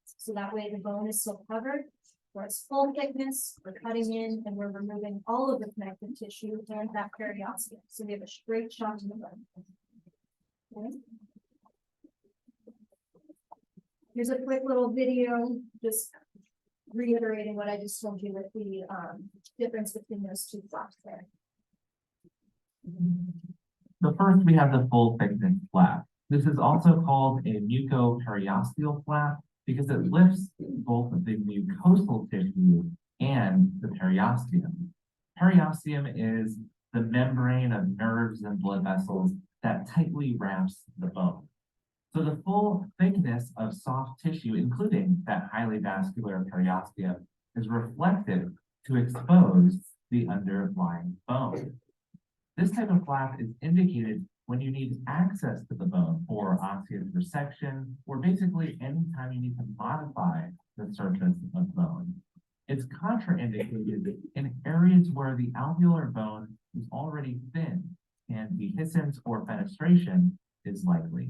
so that way the bone is still covered. Whereas full thickness, we're cutting in and we're removing all of the connective tissue and that periosteum. So we have a straight shot to the bone. Okay. Here's a quick little video, just reiterating what I just told you with the difference between those two flaps there. So first we have the full thickness flap. This is also called a mucoperiosteal flap because it lifts both the mucosal tissue and the periosteum. Periosteum is the membrane of nerves and blood vessels that tightly wraps the bone. So the full thickness of soft tissue, including that highly vascular periosteum, is reflected to expose the underlying bone. This type of flap is indicated when you need access to the bone for osseous resection, or basically anytime you need to modify the surface of bone. It's contraindicated in areas where the alveolar bone is already thin and dehiscence or fenestration is likely.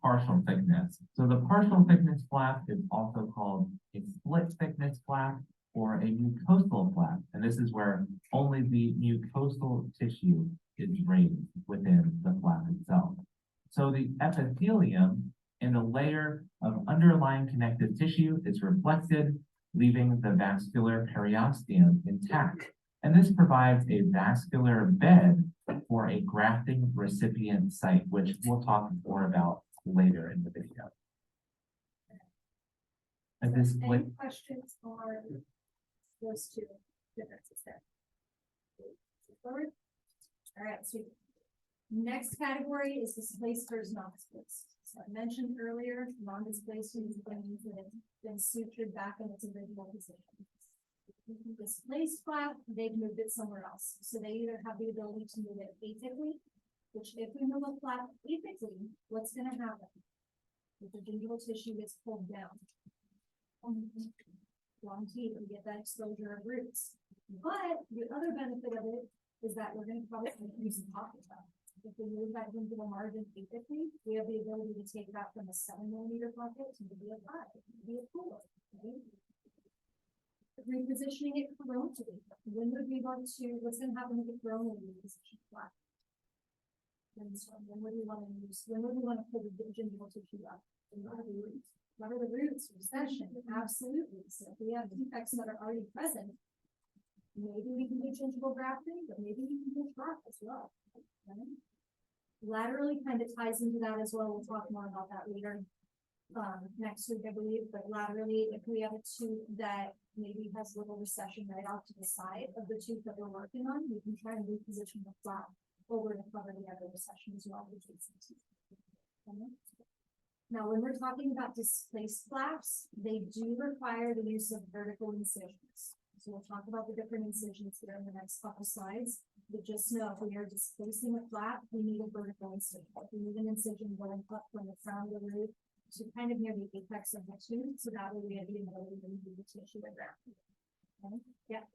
Partial thickness. So the partial thickness flap is also called a split thickness flap or a mucosal flap. And this is where only the mucosal tissue is raised within the flap itself. So the epithelium in a layer of underlying connective tissue is reflected, leaving the vascular periosteum intact. And this provides a vascular bed for a grafting recipient site, which we'll talk more about later in the video. And this Any questions on those two differences there? Forward. All right, so next category is displaced versus non-displaced. So I mentioned earlier, non-displaced means bones that have been sutured back in its original position. Displaced flap, they've moved it somewhere else. So they either have the ability to move it apically, which if we move a flap apically, what's gonna happen? If the gingival tissue gets pulled down. Long teeth, we get that exposure of roots. But the other benefit of it is that we're gonna probably use the pocket top. If we move that gingival margin apically, we have the ability to take that from a 7mm pocket to maybe a 5, maybe a 4, right? Repositioning it coronally. When would we want to, what's gonna happen with the coronal reposition flap? And so when would we want to use, when would we want to pull the gingival tissue up? And what are the roots? What are the roots? Recession, absolutely. So if we have defects that are already present, maybe we can do gingival grafting, but maybe we can do flap as well. Right? Laterally kind of ties into that as well. We'll talk more about that later. Next week, I believe, but laterally, if we have a tooth that maybe has a little recession right off to the side of the tooth that we're working on, we can try and reposition the flap over to cover the other recession as well. Okay. Now, when we're talking about displaced flaps, they do require the use of vertical incisions. So we'll talk about the different incisions here in the next couple slides. But just know if we are displacing a flap, we need a vertical incision. We need an incision going up from the crown of the root to kind of near the apex of the tooth, so that way we have the ability to move the tissue around. Okay? Yeah.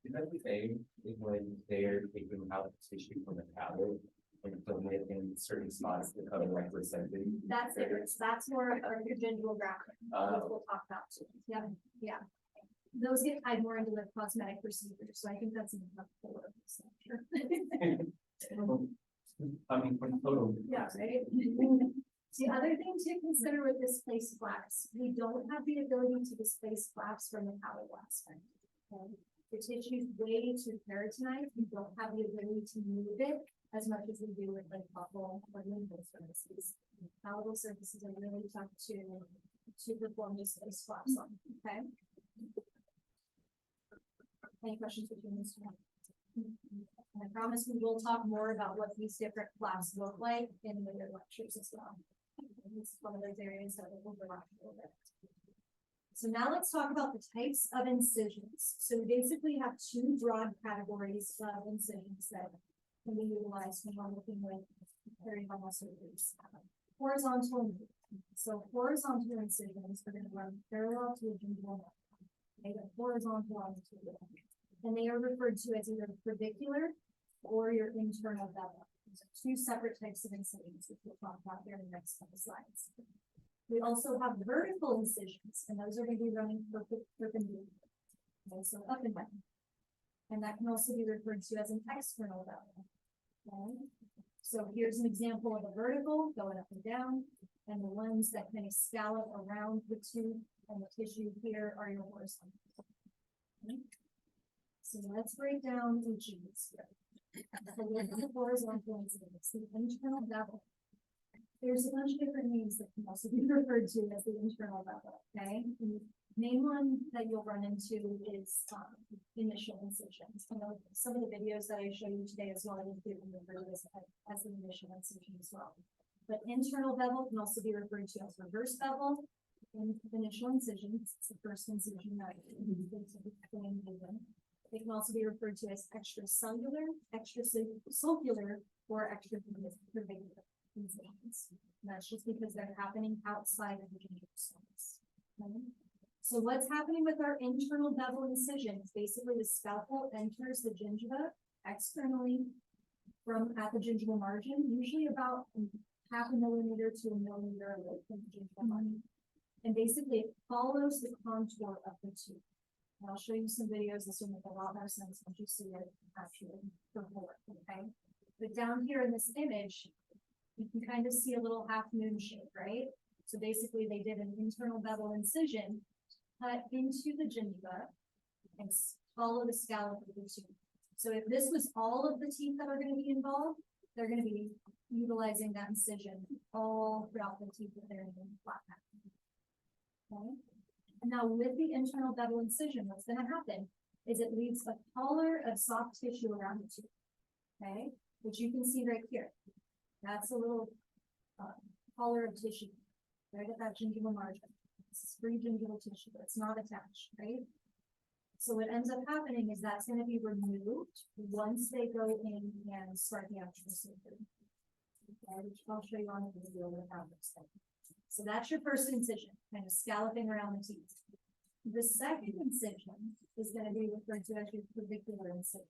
Is that the same when they're taking out the tissue from the palate and putting it in certain spots to cover like recession? That's it. That's more of your gingival grafting, which we'll talk about too. Yeah, yeah. Those get tied more into the cosmetic procedures, so I think that's enough for sure. I mean, for total. Yeah, right. The other thing to consider with displaced flaps, we don't have the ability to displace flaps from the palatal. Okay? The tissue is way too keratinized. We don't have the ability to move it as much as we do with like buccal or lingual surfaces. Palatal surfaces are really tough to perform displaced flaps on. Okay. Any questions between these two? And I promise we will talk more about what these different flaps look like in later lectures as well. This is one of those areas that will overlap a little bit. So now let's talk about the types of incisions. So we basically have two broad categories of incisions that can be utilized when we're looking with periodontal surgeries. Horizontal and vertical. So horizontal incisions are going to run parallel to a gingival nerve. They are horizontal longitudinal. And they are referred to as either clavicular or your internal bevel. These are two separate types of incisions, which we'll talk about here in the next couple slides. We also have vertical incisions, and those are going to be running perpendicular. Okay, so up and down. And that can also be referred to as an external bevel. Okay. So here's an example of a vertical going up and down, and the ones that kind of scallop around the tooth and the tissue here are your horizontal. Okay. So let's break down each of these here. So we have the horizontal incisions, the internal bevel. There's a bunch of different names that can also be referred to as the internal bevel, okay? The main one that you'll run into is initial incisions. Some of the videos that I show you today as well, I will refer to this as an initial incision as well. But internal bevel can also be referred to as reverse bevel. In initial incisions, it's the first incision that is They can also be referred to as extracellular, extracellular, or extrapervasive incisions. And that's just because they're happening outside of the gingival surface. Okay? So what's happening with our internal bevel incisions? Basically, the scalpel enters the gingiva externally from at the gingival margin, usually about half a millimeter to a millimeter away from the gingival margin. And basically, it follows the contour of the tooth. And I'll show you some videos. This will make a lot more sense once you see it actually before, okay? But down here in this image, you can kind of see a little half moon shape, right? So basically, they did an internal bevel incision, cut into the gingiva, and follow the scallop of the tooth. So if this was all of the teeth that are going to be involved, they're going to be utilizing that incision all throughout the teeth that they're in the flat pack. Okay. And now with the internal bevel incision, what's going to happen is it leaves a collar of soft tissue around the tooth, okay, which you can see right here. That's a little collar of tissue right at that gingival margin. This is free gingival tissue. It's not attached, right? So what ends up happening is that's going to be removed once they go in and start the actual surgery. Okay, which I'll show you on the video what that looks like. So that's your first incision, kind of scalloping around the teeth. The second incision is going to be referred to as your clavicular incision.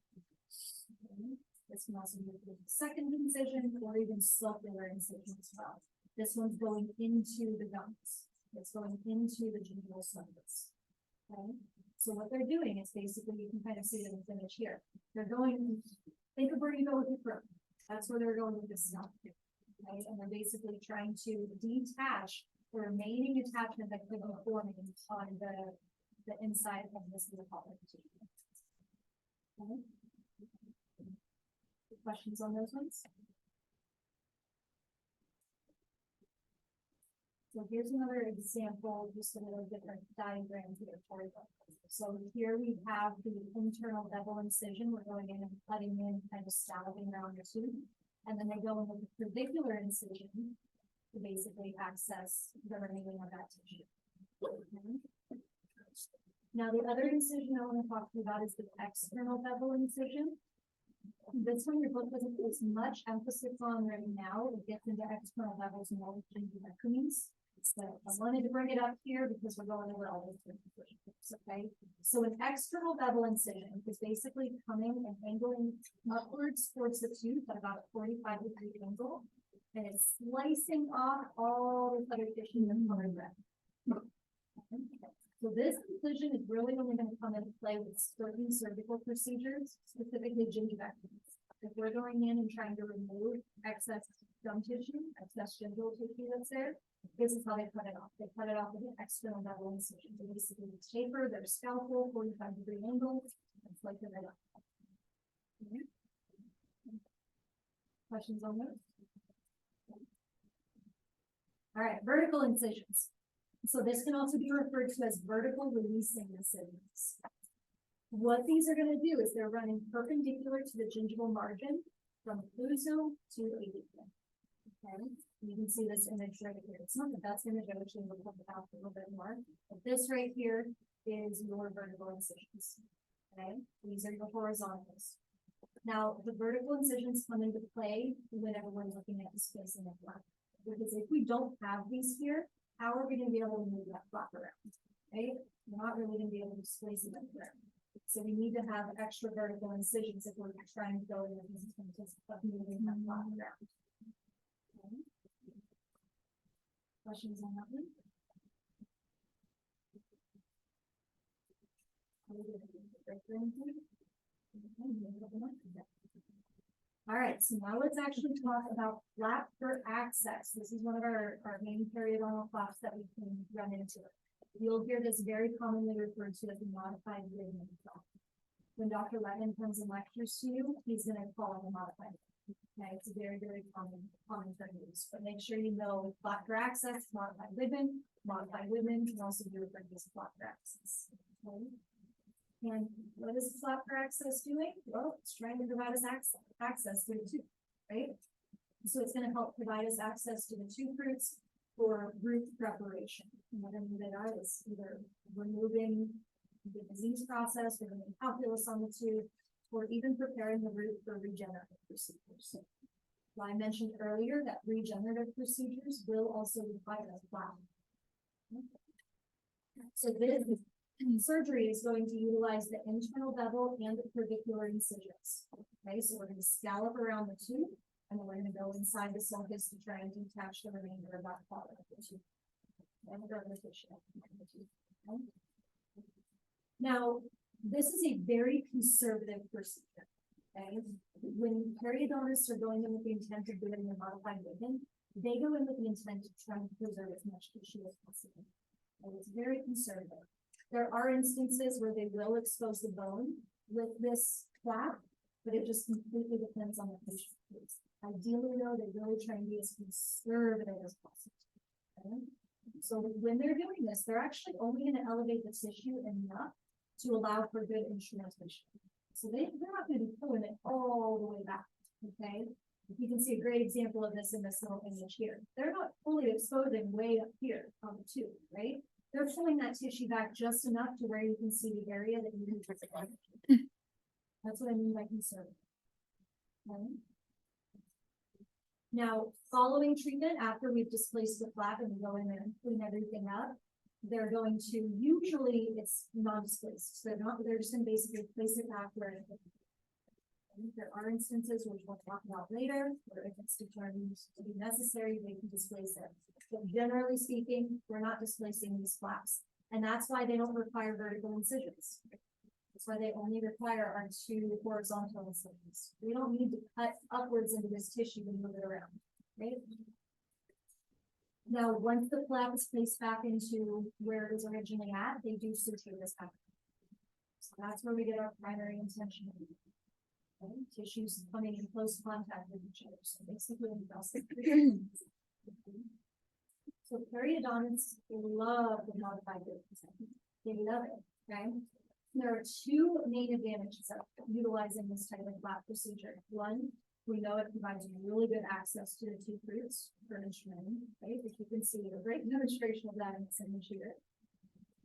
Okay. This can also be the second incision or even sulcular incision as well. This one's going into the gums. It's going into the gingival surface. Okay. So what they're doing is basically, you can kind of see it in the image here. They're going, think of where you go with your throat. That's where they're going with this stuff. Right? And they're basically trying to detach the remaining attachment that could be forming on the inside of this little collar. Okay. Questions on those ones? So here's another example, just a little different diagram here for you. So here we have the internal bevel incision. We're going in and cutting in, kind of scalloping around the tooth. And then they go in with the clavicular incision to basically access the remaining of that tissue. Okay. Now, the other incision I want to talk to you about is the external bevel incision. This one your book doesn't put as much emphasis on right now. It gets into external bevels and all the gingivectomies. So I wanted to bring it up here because we're going over all those different things, okay? So an external bevel incision is basically coming and angling upwards towards the tooth at about a 45-degree angle, and it's slicing off all the other tissue in the front. Okay. So this incision is really only going to come into play with certain surgical procedures, specifically gingivectomies. If we're going in and trying to remove excess gum tissue, excess gingival tissue that's there, this is how they cut it off. They cut it off with an external bevel incision. They basically taper their scalpel, 45-degree angle, and slice it right off. Okay. Questions on those? All right, vertical incisions. So this can also be referred to as vertical releasing incisions. What these are going to do is they're running perpendicular to the gingival margin from occlusal to apical. Okay, you can see this image right here. It's not the best image. I wish I would have it out a little bit more. But this right here is your vertical incisions. Okay, these are your horizontals. Now, the vertical incisions come into play whenever we're looking at the space in the flap. Because if we don't have these here, how are we going to be able to move that flap around? Right? We're not really going to be able to displace it anywhere. So we need to have extra vertical incisions if we're trying to go in with moving that flap around. Okay. Questions on that one? All right, so now let's actually talk about flap for access. This is one of our main periodontal flaps that we can run into. You'll hear this very commonly referred to as a modified Whitman flap. When Dr. Letman comes and lectures to you, he's going to call it a modified. Okay, it's a very, very common term use. But make sure you know flap for access, modified Whitman can also be referred to as flap for access. Okay. And what is the flap for access doing? Well, it's trying to provide us access to the tooth, right? So it's going to help provide us access to the tooth roots for root preparation. And what I mean by that is either removing the disease process, we're doing calculus on the tooth, or even preparing the root for regenerative procedures. Well, I mentioned earlier that regenerative procedures will also require a flap. So this surgery is going to utilize the internal bevel and the clavicular incisions. Okay, so we're going to scallop around the tooth, and then we're going to go inside the sulcus to try and detach the remainder of that part of the tooth. And the tissue. Okay. Now, this is a very conservative procedure. Okay, when periodontists are going in with the intent of doing the modified vision, they go in with the intent of trying to preserve as much tissue as possible. And it's very conservative. There are instances where they will expose the bone with this flap, but it just completely depends on the patient. Ideally, though, they really try and be as conservative as possible. Okay? So when they're doing this, they're actually only going to elevate the tissue enough to allow for good instrumentation. So they're not going to be pulling it all the way back. Okay, you can see a great example of this in this little image here. They're not fully exposing way up here on the tooth, right? They're pulling that tissue back just enough to where you can see the area that you need to. That's what I mean by conservative. Okay. Now, following treatment, after we've displaced the flap and we go in there and clean everything up, they're going to, usually it's non-displaced. So they're just going to basically place it back where it is. There are instances which we'll talk about later, where if it's determined to be necessary, they can displace it. But generally speaking, we're not displacing these flaps. And that's why they don't require vertical incisions. That's why they only require our 2 horizontal incisions. We don't need to cut upwards into this tissue and move it around, right? Now, once the flap is placed back into where it was originally at, they do suture this back. So that's where we get our primary intention. Okay? Tissues coming in close contact with each other. So basically, so periodontists love the modified vision. They love it. Okay. There are 2 main advantages of utilizing this type of flap procedure. One, we know it provides really good access to the tooth roots for instrumenting, right? If you can see a great demonstration of that in this image here.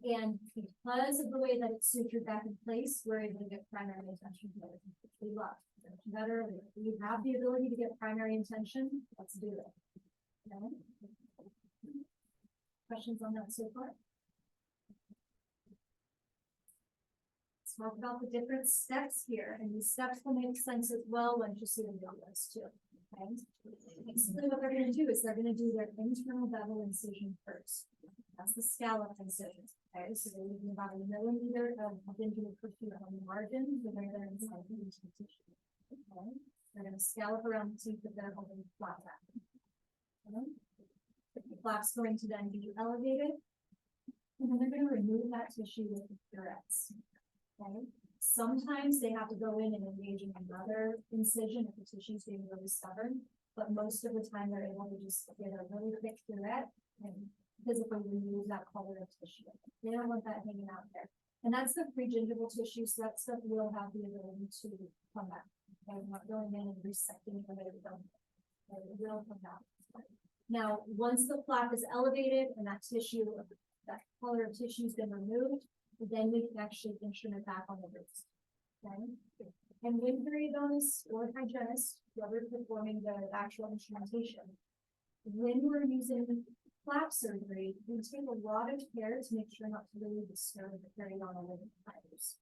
And because of the way that it's sutured back in place, we're able to get primary intention better, which we love. Better, we have the ability to get primary intention, let's do it. Okay. Questions on that so far? Talk about the different steps here, and these steps will make sense as well once you see the videos too. Okay. Basically, what they're going to do is they're going to do their internal bevel incision first. That's the scallop incision. Okay, so they're leaving about 1 millimeter of gingival tissue on the margin, so they're going to inside the tissue. Okay, they're going to scallop around the teeth that they're holding flat back. Okay. The flap's going to then be elevated, and then they're going to remove that tissue with the curettes. Okay. Sometimes they have to go in and engage in another incision if the tissue is being really stubborn, but most of the time they're able to just get a really quick curette and physically remove that color of tissue. They don't want that hanging out there. And that's the pre-gingival tissue, so that stuff will have the ability to come back. Okay, I'm not going in and resecting it away from it. It will come back. Now, once the flap is elevated and that tissue, that color of tissue has been removed, then we can actually instrument back on the roots. Okay. And when periodontists or hygienists, whoever performing the actual instrumentation, when we're using flap surgery, we take a lot of care to make sure not to really disturb the periodontal living fibers.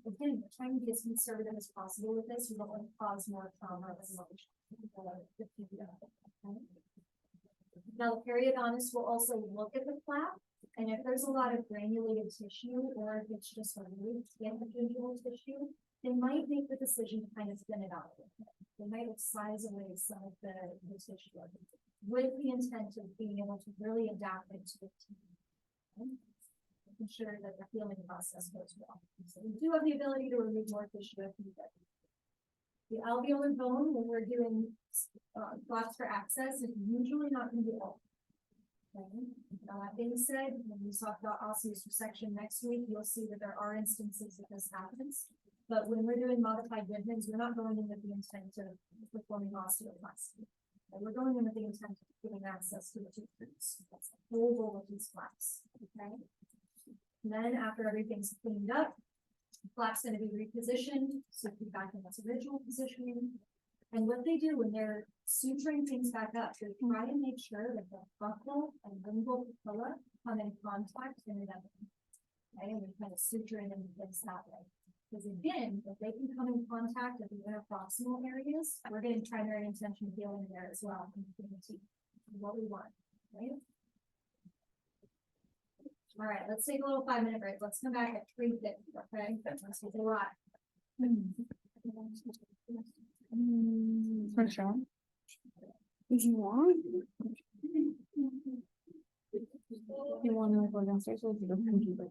Again, we're trying to be as conservative as possible with this. We don't want to cause more trauma or emotion. Now, the periodontist will also look at the flap. And if there's a lot of granulated tissue, or if it's just a really thin gingival tissue, they might make the decision to kind of thin it out. They might excise away some of the tissue with the intent of being able to really adapt it to the teeth. Okay? Making sure that the healing process goes well. So we do have the ability to remove more tissue if needed. The alveolar bone, when we're doing flaps for access, is usually not going to be all. Okay. That being said, when we talk about osseous resection next week, you'll see that there are instances that this happens. But when we're doing modified Goodmans, we're not going in with the intent of performing osteoplasty. We're going in with the intent of giving access to the tooth roots. That's the whole goal of these flaps. Okay. And then after everything's cleaned up, the flap's gonna be repositioned, so it's back in its original positioning. And what they do when they're suturing things back up, they try to make sure that the buckle and lingual papilla come in contact in the other. Okay, and we kind of suture it in place that way. Because again, if they can come in contact at the interproximal areas, we're getting primary intention healing there as well. In the teeth, what we want, right? All right, let's take a little 5-minute break. Let's come back at 3:50, okay? That's a lot. For sure. If you want. You wanna go downstairs or you don't have to?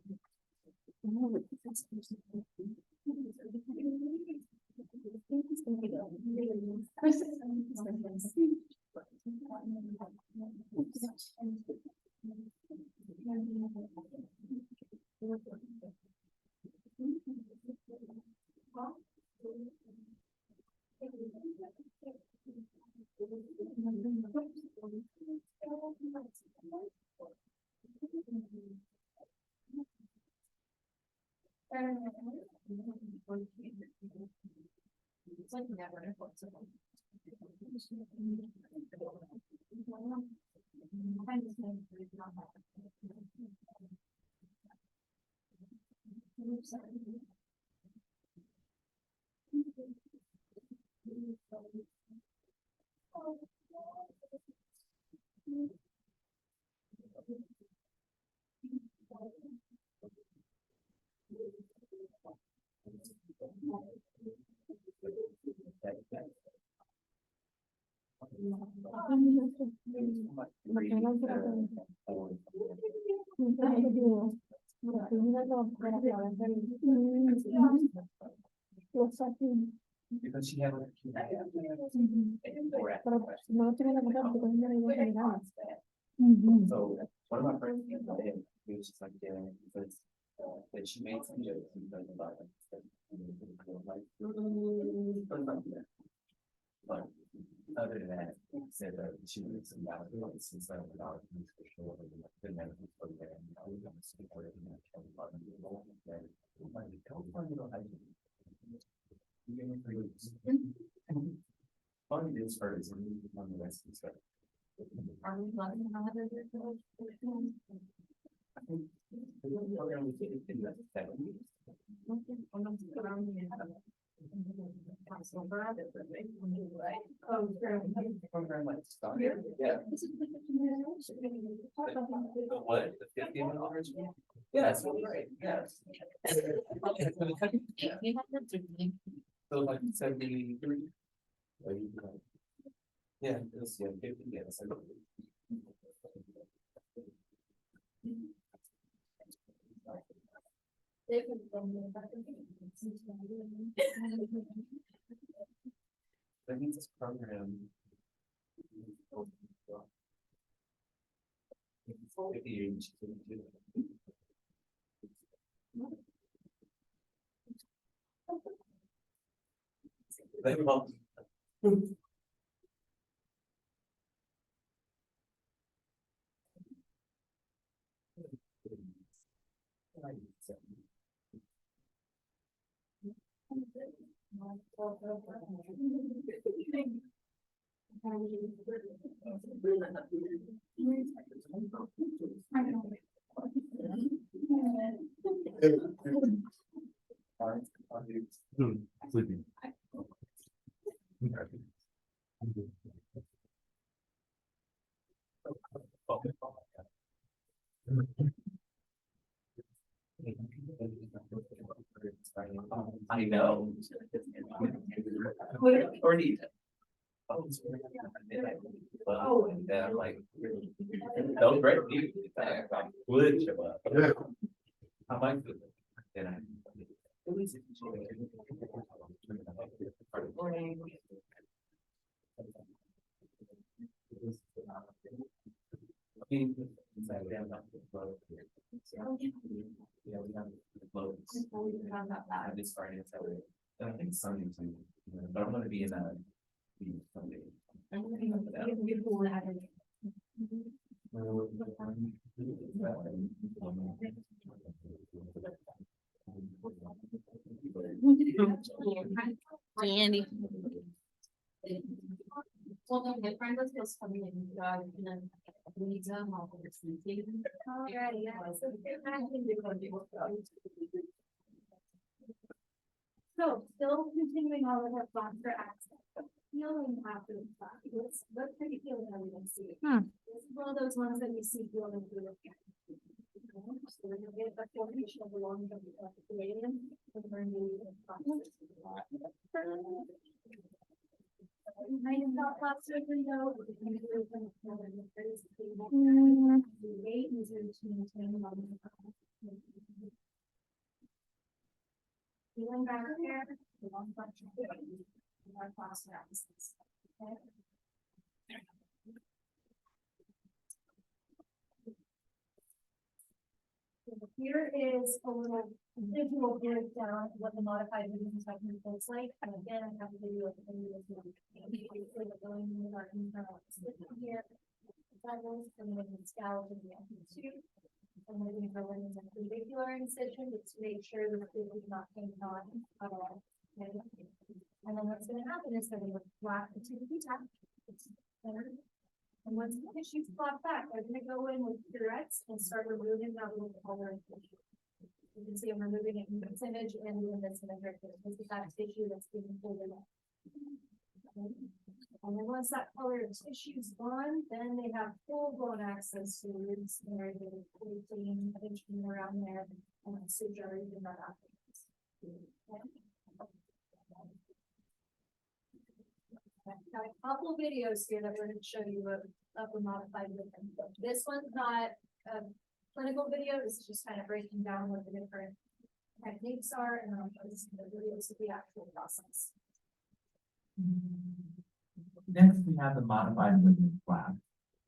It's like never enforceable. Because she had. So one of my friends, he was just like, yeah, because that she made some jokes about it. But other than that, he said that she was some about it, since I'm about it, for sure, the medical program. I was going to support it in that department. Fun is first, and on the rest of stuff. Are we running another? I think the program was in the 70s. Program like started, yeah. The what, the 50 hours? Yeah, that's right, yes. So like 73. Yeah, it was, yeah, 50, yes. That means this program. 50 years. They want. Sleeping. I know. Already. Oh, and then I'm like, that was great. Would show up. I might. Then I. Yeah, we have loads. I just started that way. And I think Sunday too, but I'm gonna be in a. Sunday. Andy. Well, no, my friend was just coming in, and then we need to all over sleeping. Alrighty, yeah, so I think we're gonna be able to. So, still continuing on with our plan for access. Feeling after the fact, what's pretty feeling that we don't see. This is one of those ones that you see feeling through the. So we're gonna get the formation of the long term creating. And we're gonna do the process. I thought last week we know. Wait until to maintain. Feeling back here, the one function. Our class practices. Okay. So here is a little visual breakdown of what the modified vision technique looks like. And again, I have a video of the video. Here. That was from the scalp and the two. And we're going to go in the clavicular incision to make sure that it is not hanging on at all. Okay. And then what's going to happen is that we will flap the tip tap. And once the tissues flap back, they're going to go in with pirouettes and start removing that little color tissue. You can see I'm removing it in this image and in this image right here. This is that tissue that's being pulled in. Okay. And then once that color tissue's gone, then they have full blown access to roots and they're getting protein, pinching around there, and suture even that after. Okay. Got a couple videos here that we're going to show you of the modified vision. This one's not a clinical video. This is just kind of breaking down what the different techniques are, and I'll show you some of the videos of the actual process. Next, we have the modified vision flap.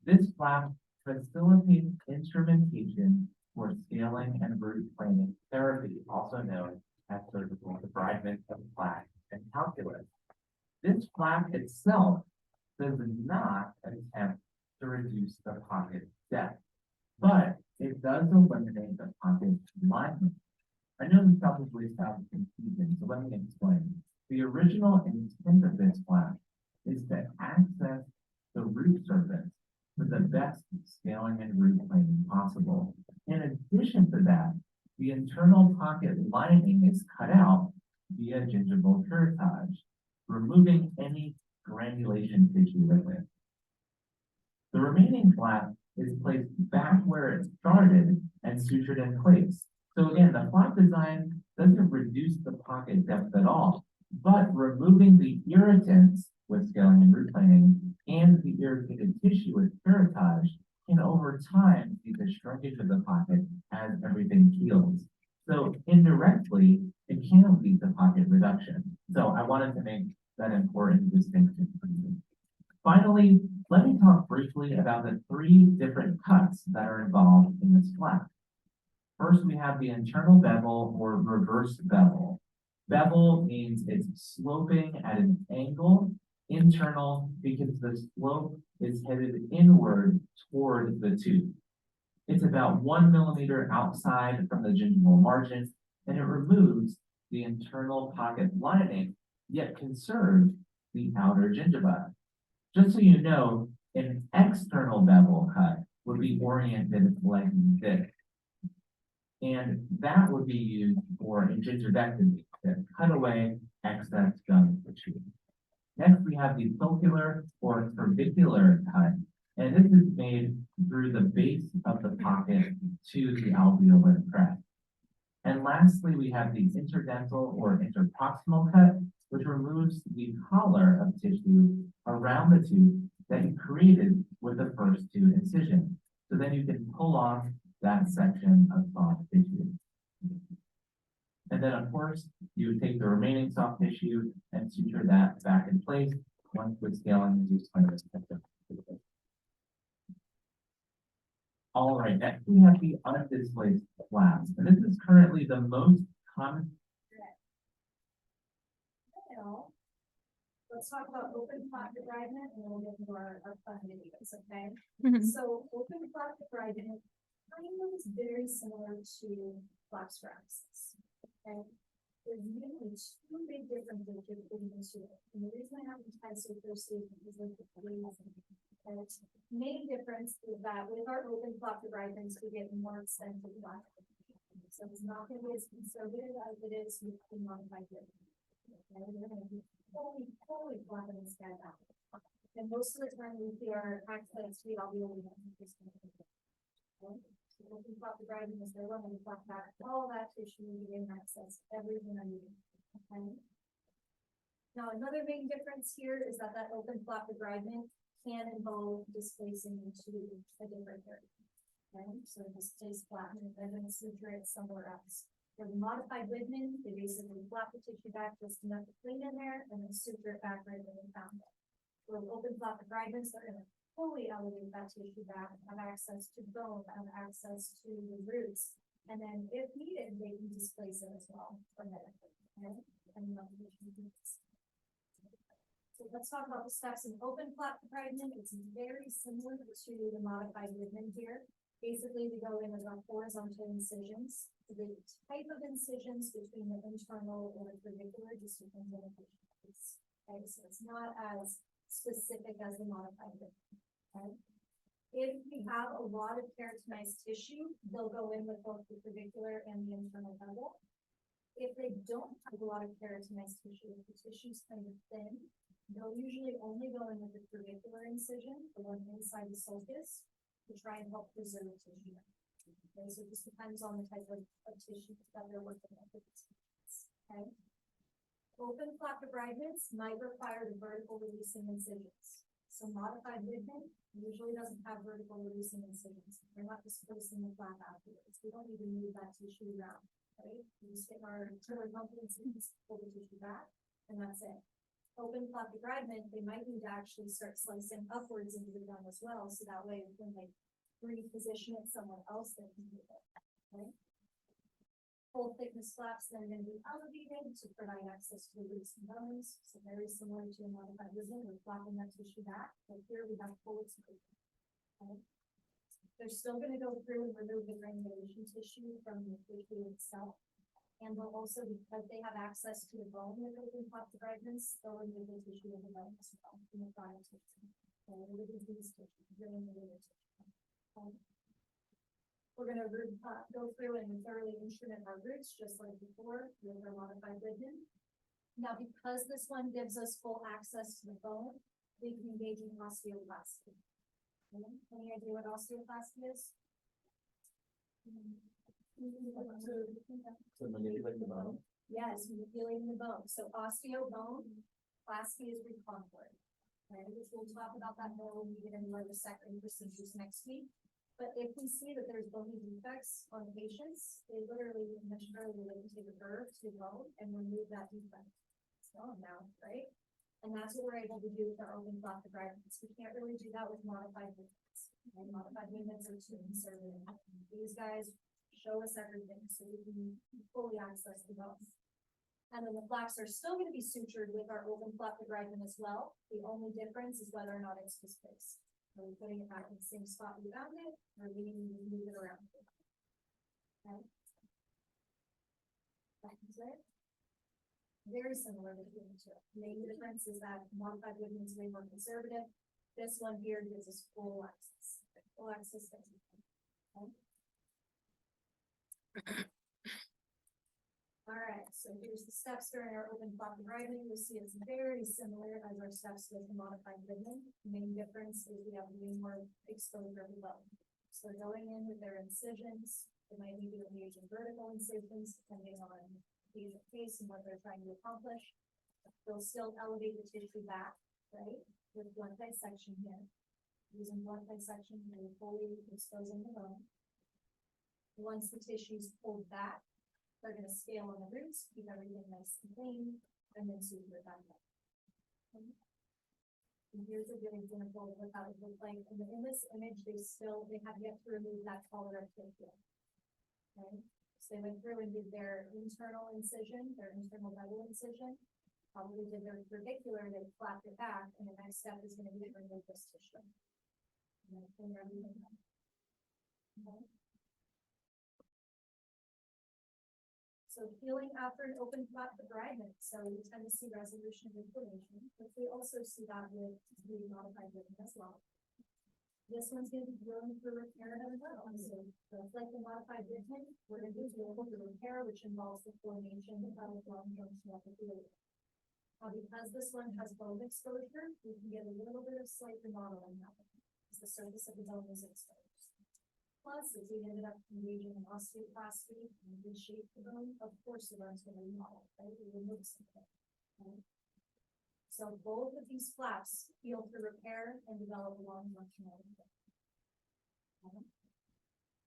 This flap facilitates instrumentation for scaling and root planing therapy, also known as surgical debridement of plaque and calculus. This flap itself does not attempt to reduce the pocket depth, but it does eliminate the pocket alignment. I know this probably sounds confusing, so let me explain. The original intent of this flap is to access the root surface for the best scaling and root planing possible. In addition to that, the internal pocket lining is cut out via gingival curettage, removing any granulation tissue with it. The remaining flap is placed back where it started and sutured in place. So again, the flap design doesn't reduce the pocket depth at all, but removing the irritants with scaling and root planing and the irritated tissue with curettage can over time see the shrinkage of the pocket as everything heals. So indirectly, it can lead to pocket reduction. So I wanted to make that important distinction for you. Finally, let me talk briefly about the three different cuts that are involved in this flap. First, we have the internal bevel or reverse bevel. Bevel means it's sloping at an angle, internal because the slope is headed inward toward the tooth. It's about 1 millimeter outside from the gingival margin, and it removes the internal pocket lining, yet conserves the outer gingiva. Just so you know, an external bevel cut would be oriented like this. And that would be used for a gingivectomy to cut away excess gum tissue. Next, we have the sulcular or cervicular cut, and this is made through the base of the pocket to the alveolar crest. And lastly, we have the interdental or interproximal cut, which removes the collar of tissue around the tooth that you created with the first two incisions. So then you can pull off that section of soft tissue. And then, of course, you would take the remaining soft tissue and suture that back in place once the scaling is used. All right, next we have the undisplaced flaps. And this is currently the most common. let's talk about open flap debridement and then we'll get into our fun videos, okay? Mhm. So open flap debridement kind of is very similar to flap straps. Okay? There's usually two big differences between the two. And the reason I haven't tried so closely is like the reason. Okay? Main difference is that with our open flap debridements, we get more extensive flap. So it's not going to be as conservative as it is with the modified debridement. Okay? We're going to be totally flapping this guy out. And most of the time we see our access, we all be able to just. So open flap debridement is they're running flap back, all that tissue you gain access, everything I need. Okay. Now, another main difference here is that open flap debridement can involve displacing into a different area. Okay, so displace flatten and then suture it somewhere else. For the modified Whitman, they basically flap the tissue back just enough to clean in there and then suture it back right where they found it. For open flap debridements, they're gonna fully elevate that tissue back, have access to bone, have access to the roots. And then if needed, they can displace it as well from there. Okay? And so let's talk about the steps in open flap debridement. It's very similar to the modified Whitman here. Basically, we go in with our horizontal incisions. The type of incisions between the internal or the clavicular just depends on the patient case. Okay, so it's not as specific as the modified Whitman. Okay. If we have a lot of keratinized tissue, they'll go in with both the clavicular and the internal bevel. If they don't have a lot of keratinized tissue, if the tissue's kind of thin, they'll usually only go in with the clavicular incision, the one inside the sulcus, to try and help preserve tissue. Okay, so it just depends on the type of tissue that they're working with. Okay. Open flap debridements might require the vertical releasing incisions. So modified Whitman usually doesn't have vertical releasing incisions. We're not displacing the flap afterwards. We don't even move that tissue around, right? We just take our periodontal incisions, pull the tissue back, and that's it. Open flap debridement, they might need to actually start slicing upwards into the gum as well, so that way when they reposition it somewhere else, they can do it. Okay? Full thickness flaps then going to be elevated to provide access to the roots and bones. So very similar to a modified Whitman, we're flapping that tissue back, but here we have full exposure. Okay? They're still going to go through and remove the granulation tissue from the tissue itself. And they'll also, because they have access to the bone with open flap debridements, they'll remove the tissue of the bone as well, from the chronic tissue. So the disease tissue, drain the liver tissue. We're gonna go through and thoroughly instrument our roots, just like before, with our modified Whitman. Now, because this one gives us full access to the bone, we can engage in osteoclasty. Okay, any idea what osteoclasty is? To manipulate the bone. Yes, manipulating the bone. So osteobone, plasty is recontour. Okay, which we'll talk about that more when we get into our second procedures next week. But if we see that there's bony defects on patients, they literally mentioned earlier, they can take a burr to the bone and remove that defect. So now, right? And that's what we're able to do with our open flap debridements. We can't really do that with modified Whitmans. Okay, modified Whitmans are too conservative. These guys show us everything so we can fully access the bone. And then the flaps are still going to be sutured with our open flap debridement as well. The only difference is whether or not it's displaced. Are we putting it back in the same spot we found it, or we need to move it around? Okay. That is it. Very similar between the two. The main difference is that modified Whitman is way more conservative. This one here gives us full access. Full access. Okay. All right, so here's the steps during our open flap debridement. You'll see it's very similar as our steps with the modified Whitman. The main difference is we have way more exposure below. So they're going in with their incisions. They might need to engage in vertical incisions depending on patient case and what they're trying to accomplish. They'll still elevate the tissue back, right? With blunt dissection here. Using blunt dissection, we're fully exposing the bone. Once the tissue's pulled back, they're going to scale on the roots, keep everything nice and clean, and then suture it back up. And here's a good example of what that would look like. And in this image, they have yet to remove that collar articulate. Okay, so they went through and did their internal incision, their internal bevel incision. probably did their verticular, they flapped it back, and the next step is gonna be to remove this tissue. And then clean everything up. Okay. So healing after an open flap debridement, so we tend to see resolution of inflammation, but we also see that with the modified rhythm as well. This one's gonna be healing through repair as well, so just like the modified rhythm, we're gonna do healing through repair, which involves the formation of long junctional epithelium. Because this one has bone exposure, we can get a little bit of slight remodeling happening, as the surface of the bone is exposed. Plus, if we ended up engaging in osteoplasty and reshape the bone, of course the bone's gonna remodel, right? We remove something. Right? So both of these flaps heal through repair and develop a long functional.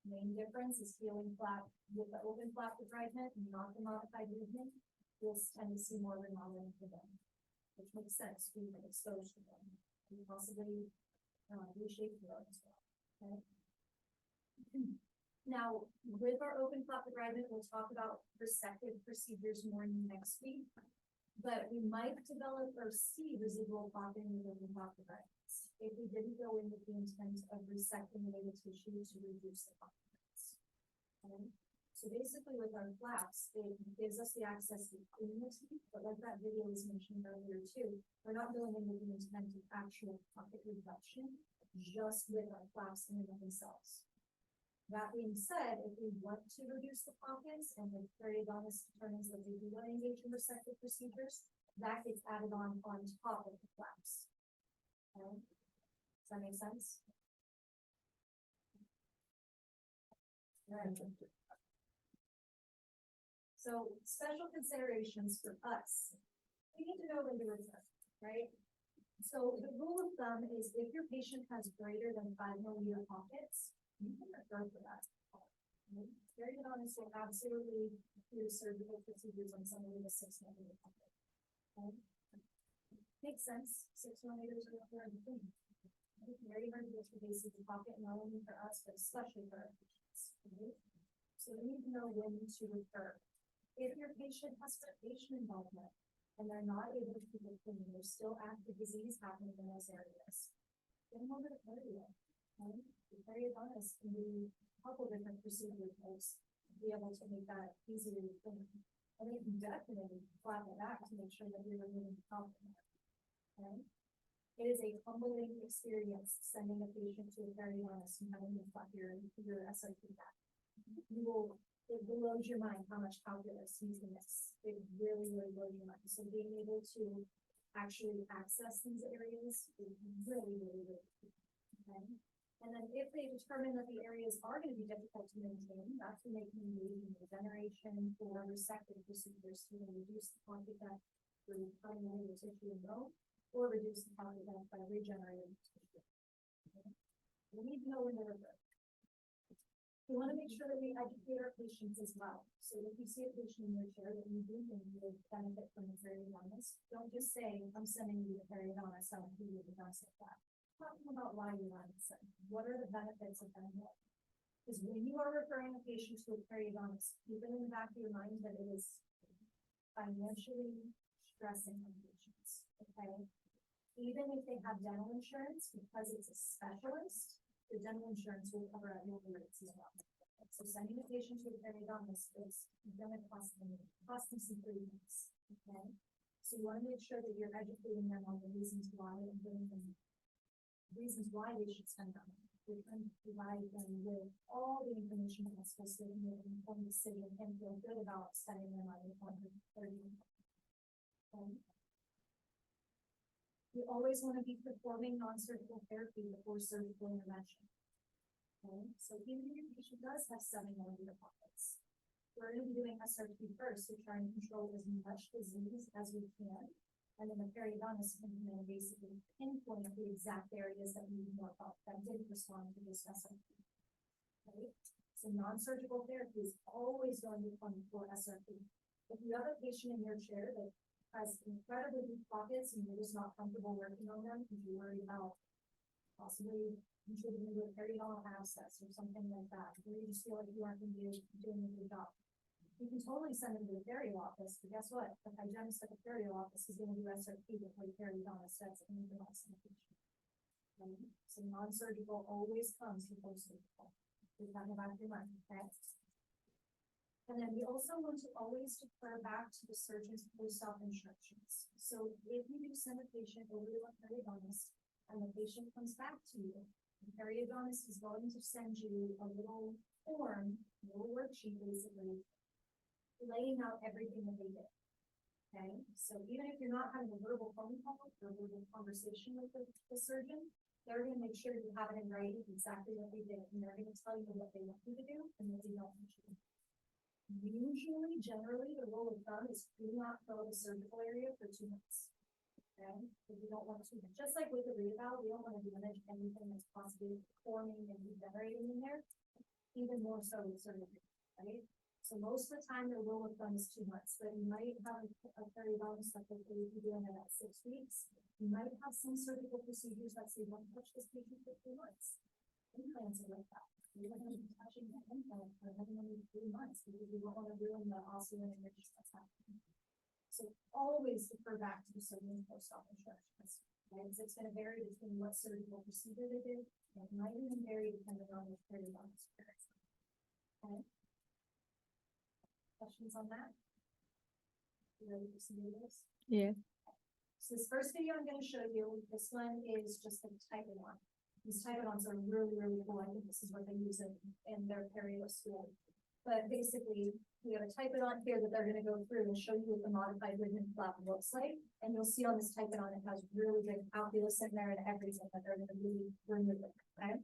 Main difference is healing flap with the open flap debridement and not the modified movement. We'll tend to see more remodeling for them, which makes sense. We've been exposed to them. We possibly reshape the bone as well. Okay. Now, with our open flap debridement, we'll talk about resective procedures more next week. But we might develop or see residual popping with open flap debridements if we didn't go in with the intent of resecting the native tissue to reduce the poppings. Okay. So basically with our flaps, it gives us the access to clean the teeth, but like that video was mentioned earlier too, we're not going in with the intent of actual pocket reduction, just with our flaps in and of themselves. That being said, if we want to reduce the pockets and the periodontist determines that they do want to engage in resective procedures, that gets added on top of the flaps. Okay. Does that make sense? Right. So special considerations for us, we need to know when to return, right? So the rule of thumb is if your patient has greater than 5 mm pockets, you can refer for that. Periodontists will absolutely do surgical procedures on somebody with 6 mm pocket. Okay. Makes sense. 6 mm are very clean. It's very hard to get your basic pocket, not only for us, but especially for our patients. Okay. So we need to know when to refer. If your patient has radiation involvement and they're not able to keep it clean, there's still active disease happening in those areas, get them over to perio. Okay. The periodontist can do a couple different procedure types to be able to make that easier to clean. And they can definitely flap it back to make sure that you're removing the problem. Okay. It is a humbling experience sending a patient to a periodontist and having them flap your SOP back. It blows your mind how much calculus he's in this. It really, really blows your mind. So being able to actually access these areas is really, really, really key. Okay. And then if they determine that the areas are going to be difficult to maintain, that's when they can engage in regeneration or resective procedures to reduce the pocket depth through cutting away the tissue and bone, or reduce the pocket depth by regenerating tissue. Okay. We need to know when to refer. We want to make sure that we educate our patients as well. So if you see a patient in your chair that you do think would benefit from the periodontist, don't just say, I'm sending you to the periodontist, I don't do you the best at that. Talking about why you want to send. What are the benefits of that? Because when you are referring a patient to a periodontist, keep it in the back of your mind that it is financially stressing on patients. Okay. Even if they have dental insurance, because it's a specialist, the dental insurance will cover at lower rates as well. So sending a patient to a periodontist is going to cost them some treatments. Okay. So you want to make sure that you're educating them on the reasons why and giving them reasons why they should spend that money. We're trying to provide them with all the information possible so they can make an informed decision and feel good about spending their money on the periodontist. Okay. We always want to be performing non-surgical therapy before surgical intervention. Okay, so even if your patient does have 7 mm pockets, we're going to be doing SRT first to try and control as much disease as we can. And then the periodontist can come in and basically pinpoint the exact areas that need more help that didn't respond to this SRT. Okay, so non-surgical therapy is always going to come before SRT. If you have a patient in your chair that has incredibly deep pockets and you're just not comfortable working on them because you're worried about possibly contributing to a periodontal abscess or something like that, where you just feel like you aren't going to be doing a good job. You can totally send them to the perio office, but guess what? The hygienist at the perio office is gonna do SRP before the periodontist does anything else in the patient. So non-surgical always comes before surgical. Keep that in the back of your mind, okay? And then we also want to always defer back to the surgeon's post-op instructions. So if you do send a patient over to a periodontist and the patient comes back to you, the periodontist is going to send you a little form, a little worksheet basically, laying out everything that they did. Okay, so even if you're not having a verbal phone call or a verbal conversation with the surgeon, they're gonna make sure you have it in writing exactly what they did, and they're gonna tell you what they want you to do and what they don't want you to do. Usually, generally, the rule of thumb is do not fill the surgical area for 2 months. Okay, because we don't want to, just like with the reeval, we don't want to damage anything that's possibly forming and regenerating in there, even more so with surgery, right? So most of the time, the rule of thumb is 2 months, but you might have a periodontist that will be doing it at 6 weeks. You might have some surgical procedures that say, don't touch this patient for 3 months. Implants are like that. You're going to be touching the implant for only 3 months because we don't want to ruin the osteointegration that's happening. So always defer back to the surgeon's post-op instructions. Right? So it's going to vary between what surgical procedure they did, and it might even vary depending on the periodontist. Okay. Questions on that? You ready for some videos? Yeah. So this first video I'm going to show you, this one is just a typing one. These type-ons are really, really cool. I think this is what they use in their perio school. But basically, we have a type-on here that they're going to go through and show you what the modified ligament flap looks like. And you'll see on this type-on, it has really good calculus in there and everything that they're going to really remove it. Okay.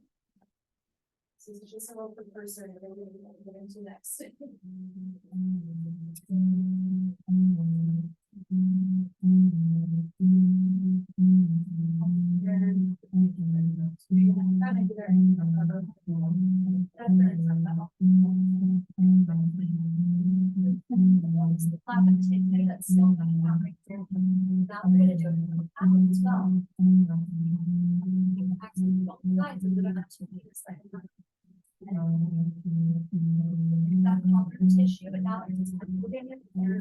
So this is just a little precursor that we're going to get into next. That's still coming out right there. Now we're going to do it as well. Actually, both sides of the that common tissue, but now it's moving it here.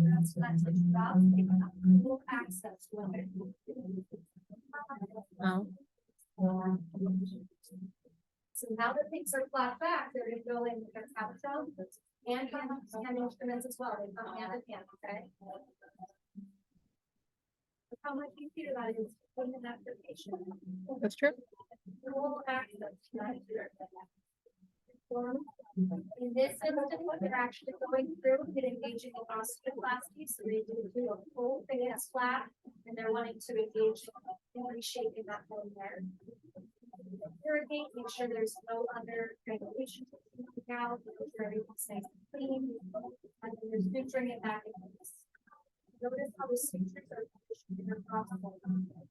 That's what it's about. Full access to it. Oh. So now that things are flat back, they're going to go in with their capital and instruments as well. They come hand in hand, okay? Look how much easier that is putting an application. That's true. Full access, right? In this instance, they're actually going through and engaging in osteoplasty, so they do a full thing as flat, and they're wanting to engage in reshaping that bone there. Irrigate, make sure there's no under regulation out, make sure everything's nice and clean, and then there's suturing it back in place. Notice how the sutures are positioned in a possible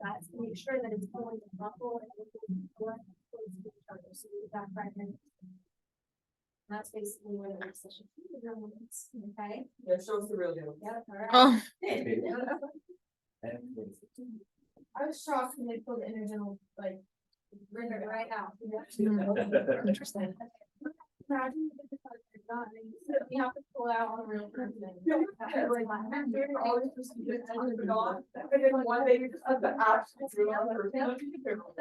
that's to make sure that it's going to buckle and going close to each other, so we've got fragment. That's basically what it looks like. Okay. That shows the real deal. Yeah. All right. Oh. I was shocked when they pulled the interdental, like, bring it right out. Interesting. Imagine if it's like you're not, and you have to pull out on a real person. And then one day you just have the actual real person.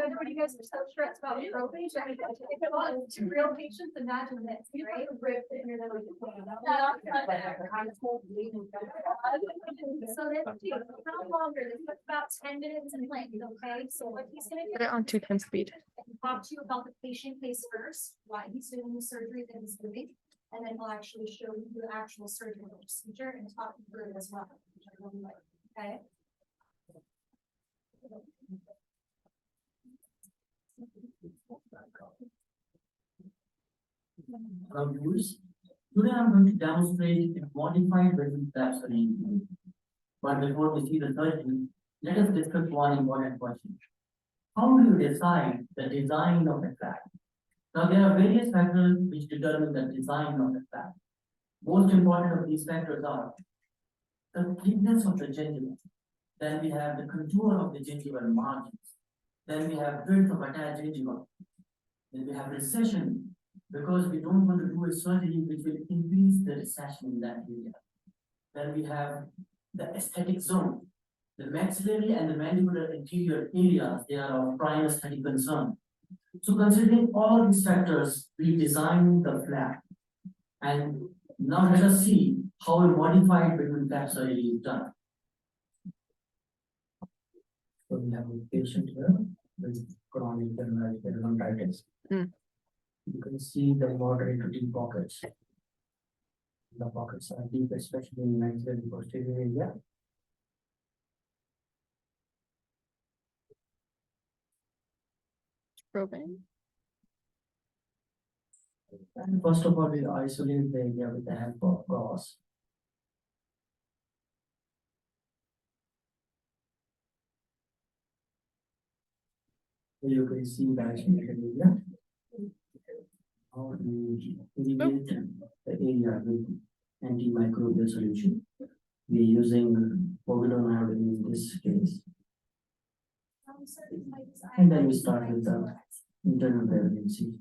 Everybody goes, are so stressed about probate, I mean, if it was 2 real patients, imagine this, right? Rip the interdental. So this takes how longer, this took about 10 minutes in length, okay? So what he's gonna Put do. it on 2 times speed. Talk to you about the patient case first, why he's doing the surgery that he's doing, and then he'll actually show you the actual surgical procedure and talk you through it as well. Which I really like, okay? Viewers, today I'm going to demonstrate a modified resin flaps arrangement. But before we see the surgery, let us discuss one important question. How do you decide the design of a flap? Now there are various factors which determine the design of a flap. Most important of these factors are the thickness of the gingiva. Then we have the contour of the gingival margins. Then we have width of attached gingiva. Then we have recession because we don't want to do a surgery which will increase the recession in that area. Then we have the aesthetic zone. The maxillary and the mandibular anterior areas, they are of prime aesthetic concern. So considering all these factors, we designed the flap. And now let us see how a modified between flap surgery is done. So we have a patient here with chronic periodontitis. Mm. You can see the moderate to deep pockets. The pockets are deep, especially in maxillary posterior area. Probing. And first of all, we isolate the area with the help of gauze. You can see the isolated area. How we irrigate the area with antimicrobial solution. We're using povidone in this case. And then we start with the internal pregnancy.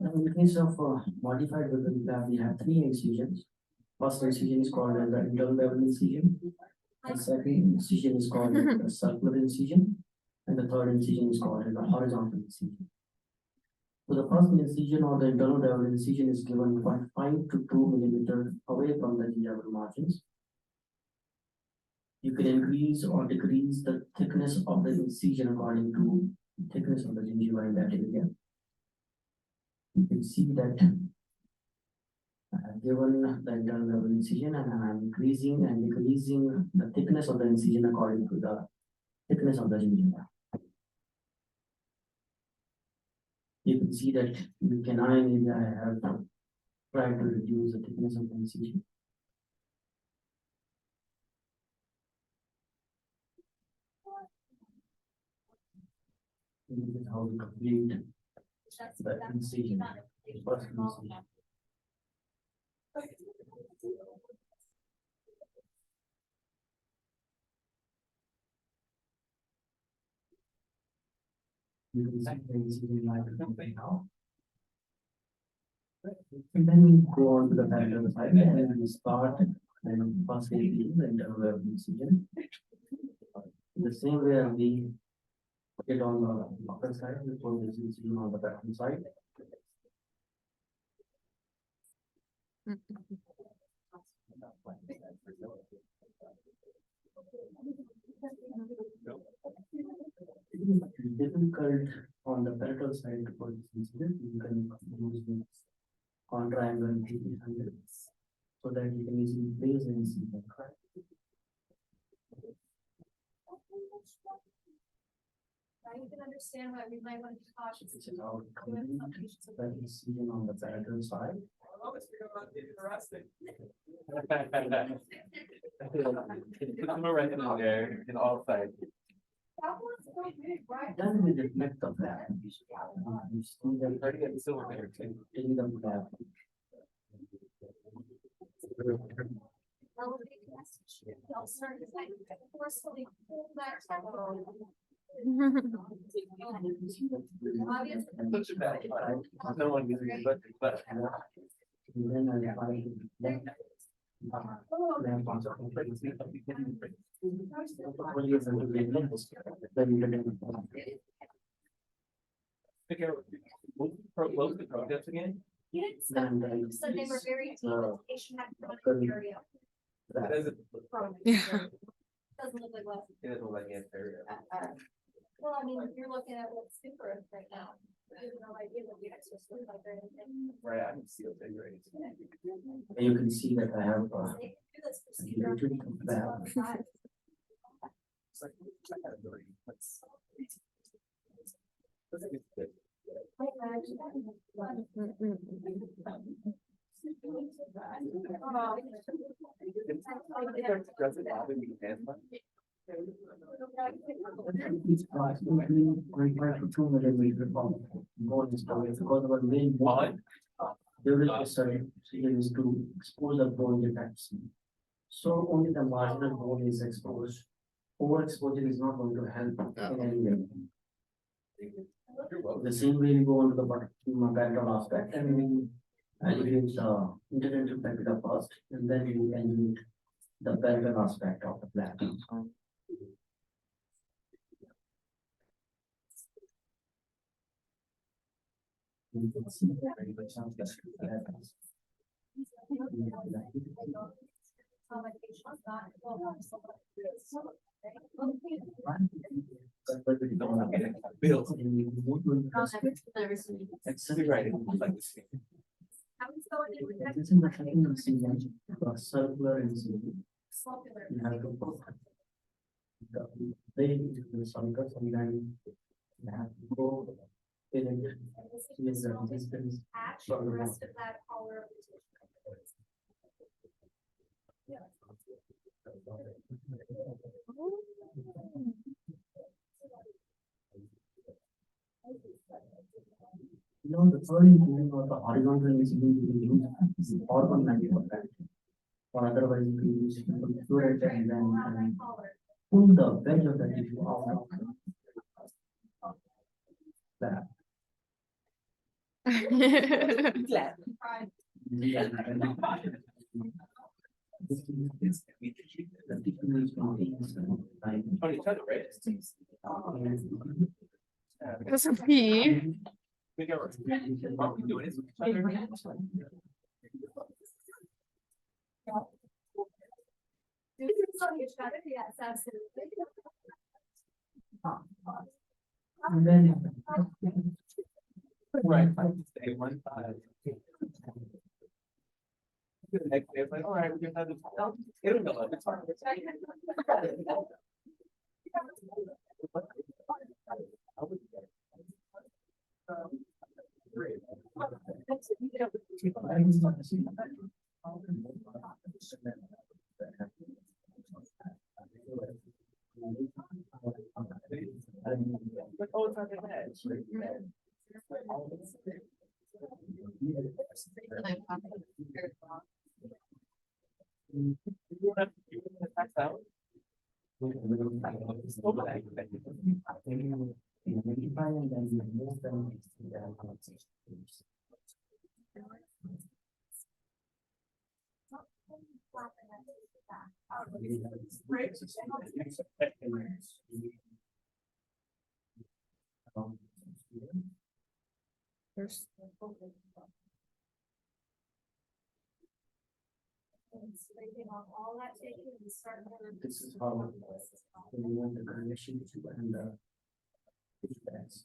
Now, in the case of modified within flap, we have 3 incisions. First incision is called as the internal level incision. The second incision is called as the circular incision. And the third incision is called as the horizontal incision. So the first incision or the internal level incision is given 0.5 to 2 millimeters away from the gingival margins. You can increase or decrease the thickness of the incision according to the thickness of the gingiva in that area. You can see that given the internal level incision, and I'm increasing and decreasing the thickness of the incision according to the thickness of the gingiva. You can see that in the canine area, I have tried to reduce the thickness of the incision. This is how we complete the incision. First incision. You can see the incision like now. And then we go on to the parallel side and we start and first the internal level incision. The same way as we put it on the upper side, we put this incision on the bottom side. It is difficult on the parietal side to put this incision. You can use this contra angle 300 so that you can easily place the incision. Now you can understand why we might want to be cautious. This is how we complete the incision on the parietal side. Right in there, in all sides. Then we reflect the flap. You see the Try to get the silver there too. in the flap. They'll start to like forcefully pull that temple. Such a bad time. No one gets it, but. And then I find the flap on top of What was the project again? You didn't stop, you said they were very deep, the patient had chronic area. It doesn't, Yeah. Doesn't look like what. it doesn't look like it's there. Well, I mean, if you're looking at what's super right now, you have no idea what the extras look like or anything. Right, I can see it there. You can see that I have They do this procedure. little flap. It's like, I had a ability. Let's It's approximately 0.5 to 2 millimeter of bone is coming because our main bond during the study is to expose the bone defects. So only the marginal bone is exposed. Overexposure is not going to help in any way. The same way we go on to the periodontal aspect and we use the interdental papilla first, and then we use the periodontal aspect of the flap. You can see that it sounds just Bills. Exactly Right. Like this. this is the second incident, circular incident. You have to put the blade into the circle and then you have to go in it. Yes, sir. Distance. Actually, the rest of that color. You know, the third incident or the horizontal incident you can use is organ manual. Or otherwise you can use fluoride and then pull the edge of the tissue out. That. On each other, right? That's a P. We got. What we doing is with each other. Yes, absolutely. And then. Right. Stay 1-5. The next day, it's like, all right, we're gonna have this. It'll go up, it's fine. Oh, it's not that bad. There's Scraping off all that tissue and start. This is how we want the connection to and that's.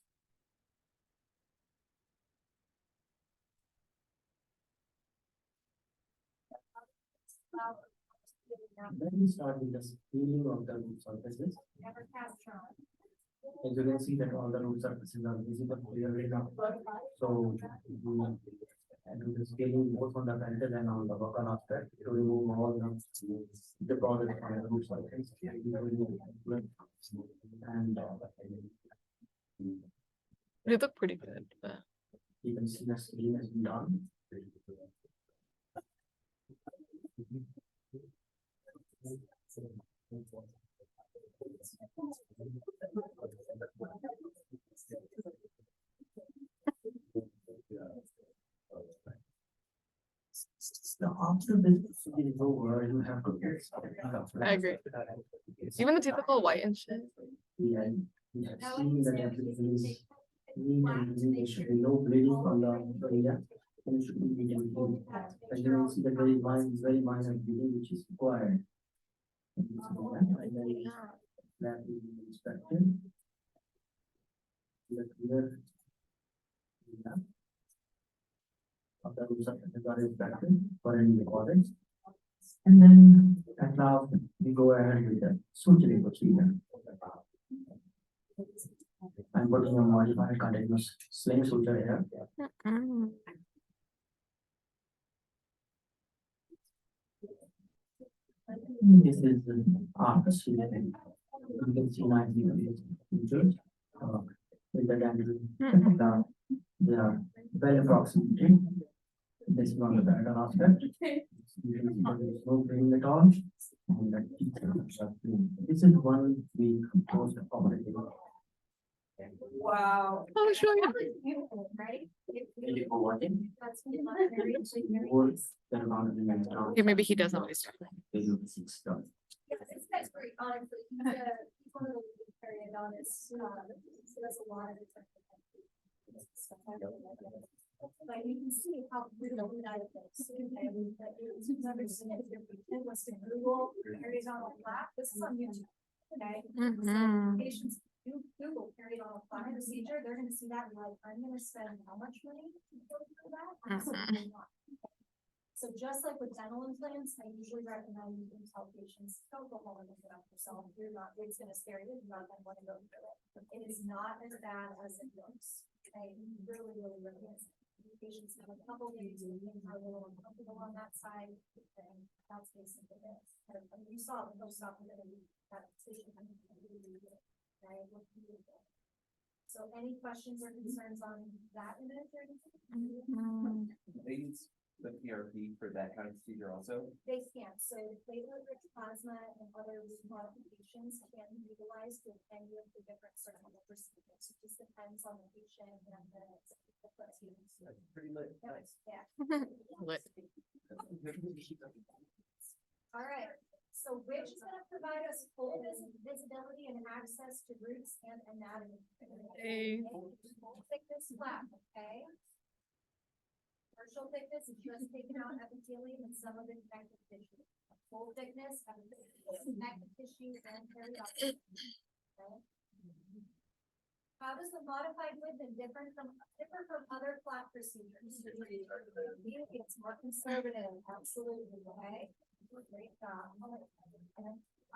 Then we start with the peeling of the root surfaces. Never capture on. As you can see that all the root surfaces are visible clearly now. So we do the scaling both on the parental and on the vocal aspect to remove all the deposits on the root surface. And they look pretty good, but you can see the scaling has been done. After this is over, you have to get. I agree. Even the typical white and shit. We have seen that everything is neat and clean. There should be no bleeding on the area. And it should be neat and clean. And you will see that very minor bleeding which is required. And then that will be inspected. The clear. Of the rules of the inspected for any recordings. And then at last we go ahead with the suturing procedure. I'm putting a modified continuous sling suture here. This is the after suturing. You can see nicely sutures with the dandruff. They are well approximated. This is on the better aspect. You can see there is no bleeding at all. And the teeth are clean. This is 1 week post operative. Wow. Oh, sure. Beautiful, right? Thank you for watching. That's been my very Words that are on the next hour. Okay, maybe he doesn't always start. This is the sixth step. Yes, this guy's great, honestly, he's one of the leading periodontists, so that's a lot of different. But you can see how brutal that is. Was to Google periodontal plaque, this is on YouTube, okay? So patients who Google periodontal plaque procedure, they're gonna see that and like, I'm gonna spend how much money to go through that? Absolutely not. So just like with dental implants, I usually recommend you can tell patients, don't go home and look it up yourself. You're not, it's gonna scare you, you're not gonna wanna go through it. It is not as bad as it looks. Okay, really, really, really is. Patients have a couple days and are a little uncomfortable on that side, and that's basically it. And you saw the post-op, that decision. Right? So any questions or concerns on that image or anything? They use the PRP for that kind of procedure also. They can, so platelet-rich plasma and other modifications can be utilized with any of the different surgical procedures. It just depends on the patient and the procedures. That's pretty lit. Nice. Yeah. Lit. All right, so which is gonna provide us full visibility and access to roots and anatomy. Hey. Full thickness flap, okay? Partial thickness is just taking out epithelium and some of the connective tissue. Full thickness, connective tissue and periodontal. Okay? How does the modified Whitman differ from other flap procedures? It's more conservative, absolutely, okay? Great job.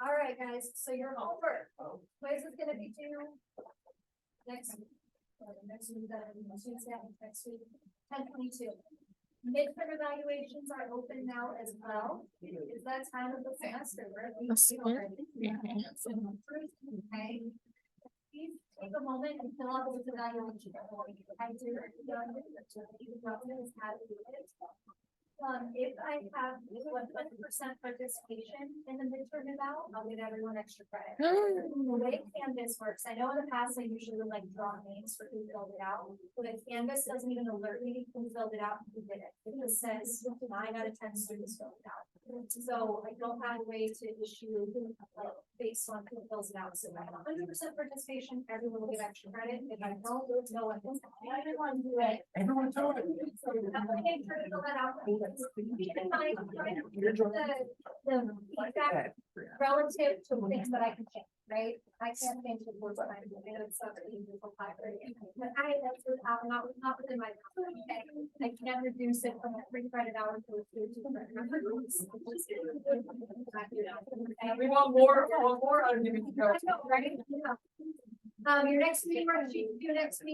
All right, guys, so your homework, quiz is gonna be due next week. Next week, Tuesday, next week, 10/22. Midterm evaluations are open now as well. Is that time of the semester? We're at week two already. Okay. Please take a moment and fill out those evaluations. I do. If I have 100% participation in the midterm eval, I'll give everyone extra credit. The way Canvas works, I know in the past I usually would like draw names for who filled it out, but if Canvas doesn't even alert me who filled it out, who did it. It just says 9 out of 10 students filled it out. So I don't have a way to issue based on who fills it out. So if I have 100% participation, everyone will get extra credit. If I don't, no one will. Everyone do it. Everyone do it. So I'm make sure to fill that out. Keep in mind, the feedback relative to things that I can change, right? I can't change the words that I'm doing, it's something you can apply for it. But that's without, not within my, okay, I can reduce it from a 3 credit hour to a 2 credit hour. We want more, I don't even know. Right? Your next meeting, your next meeting.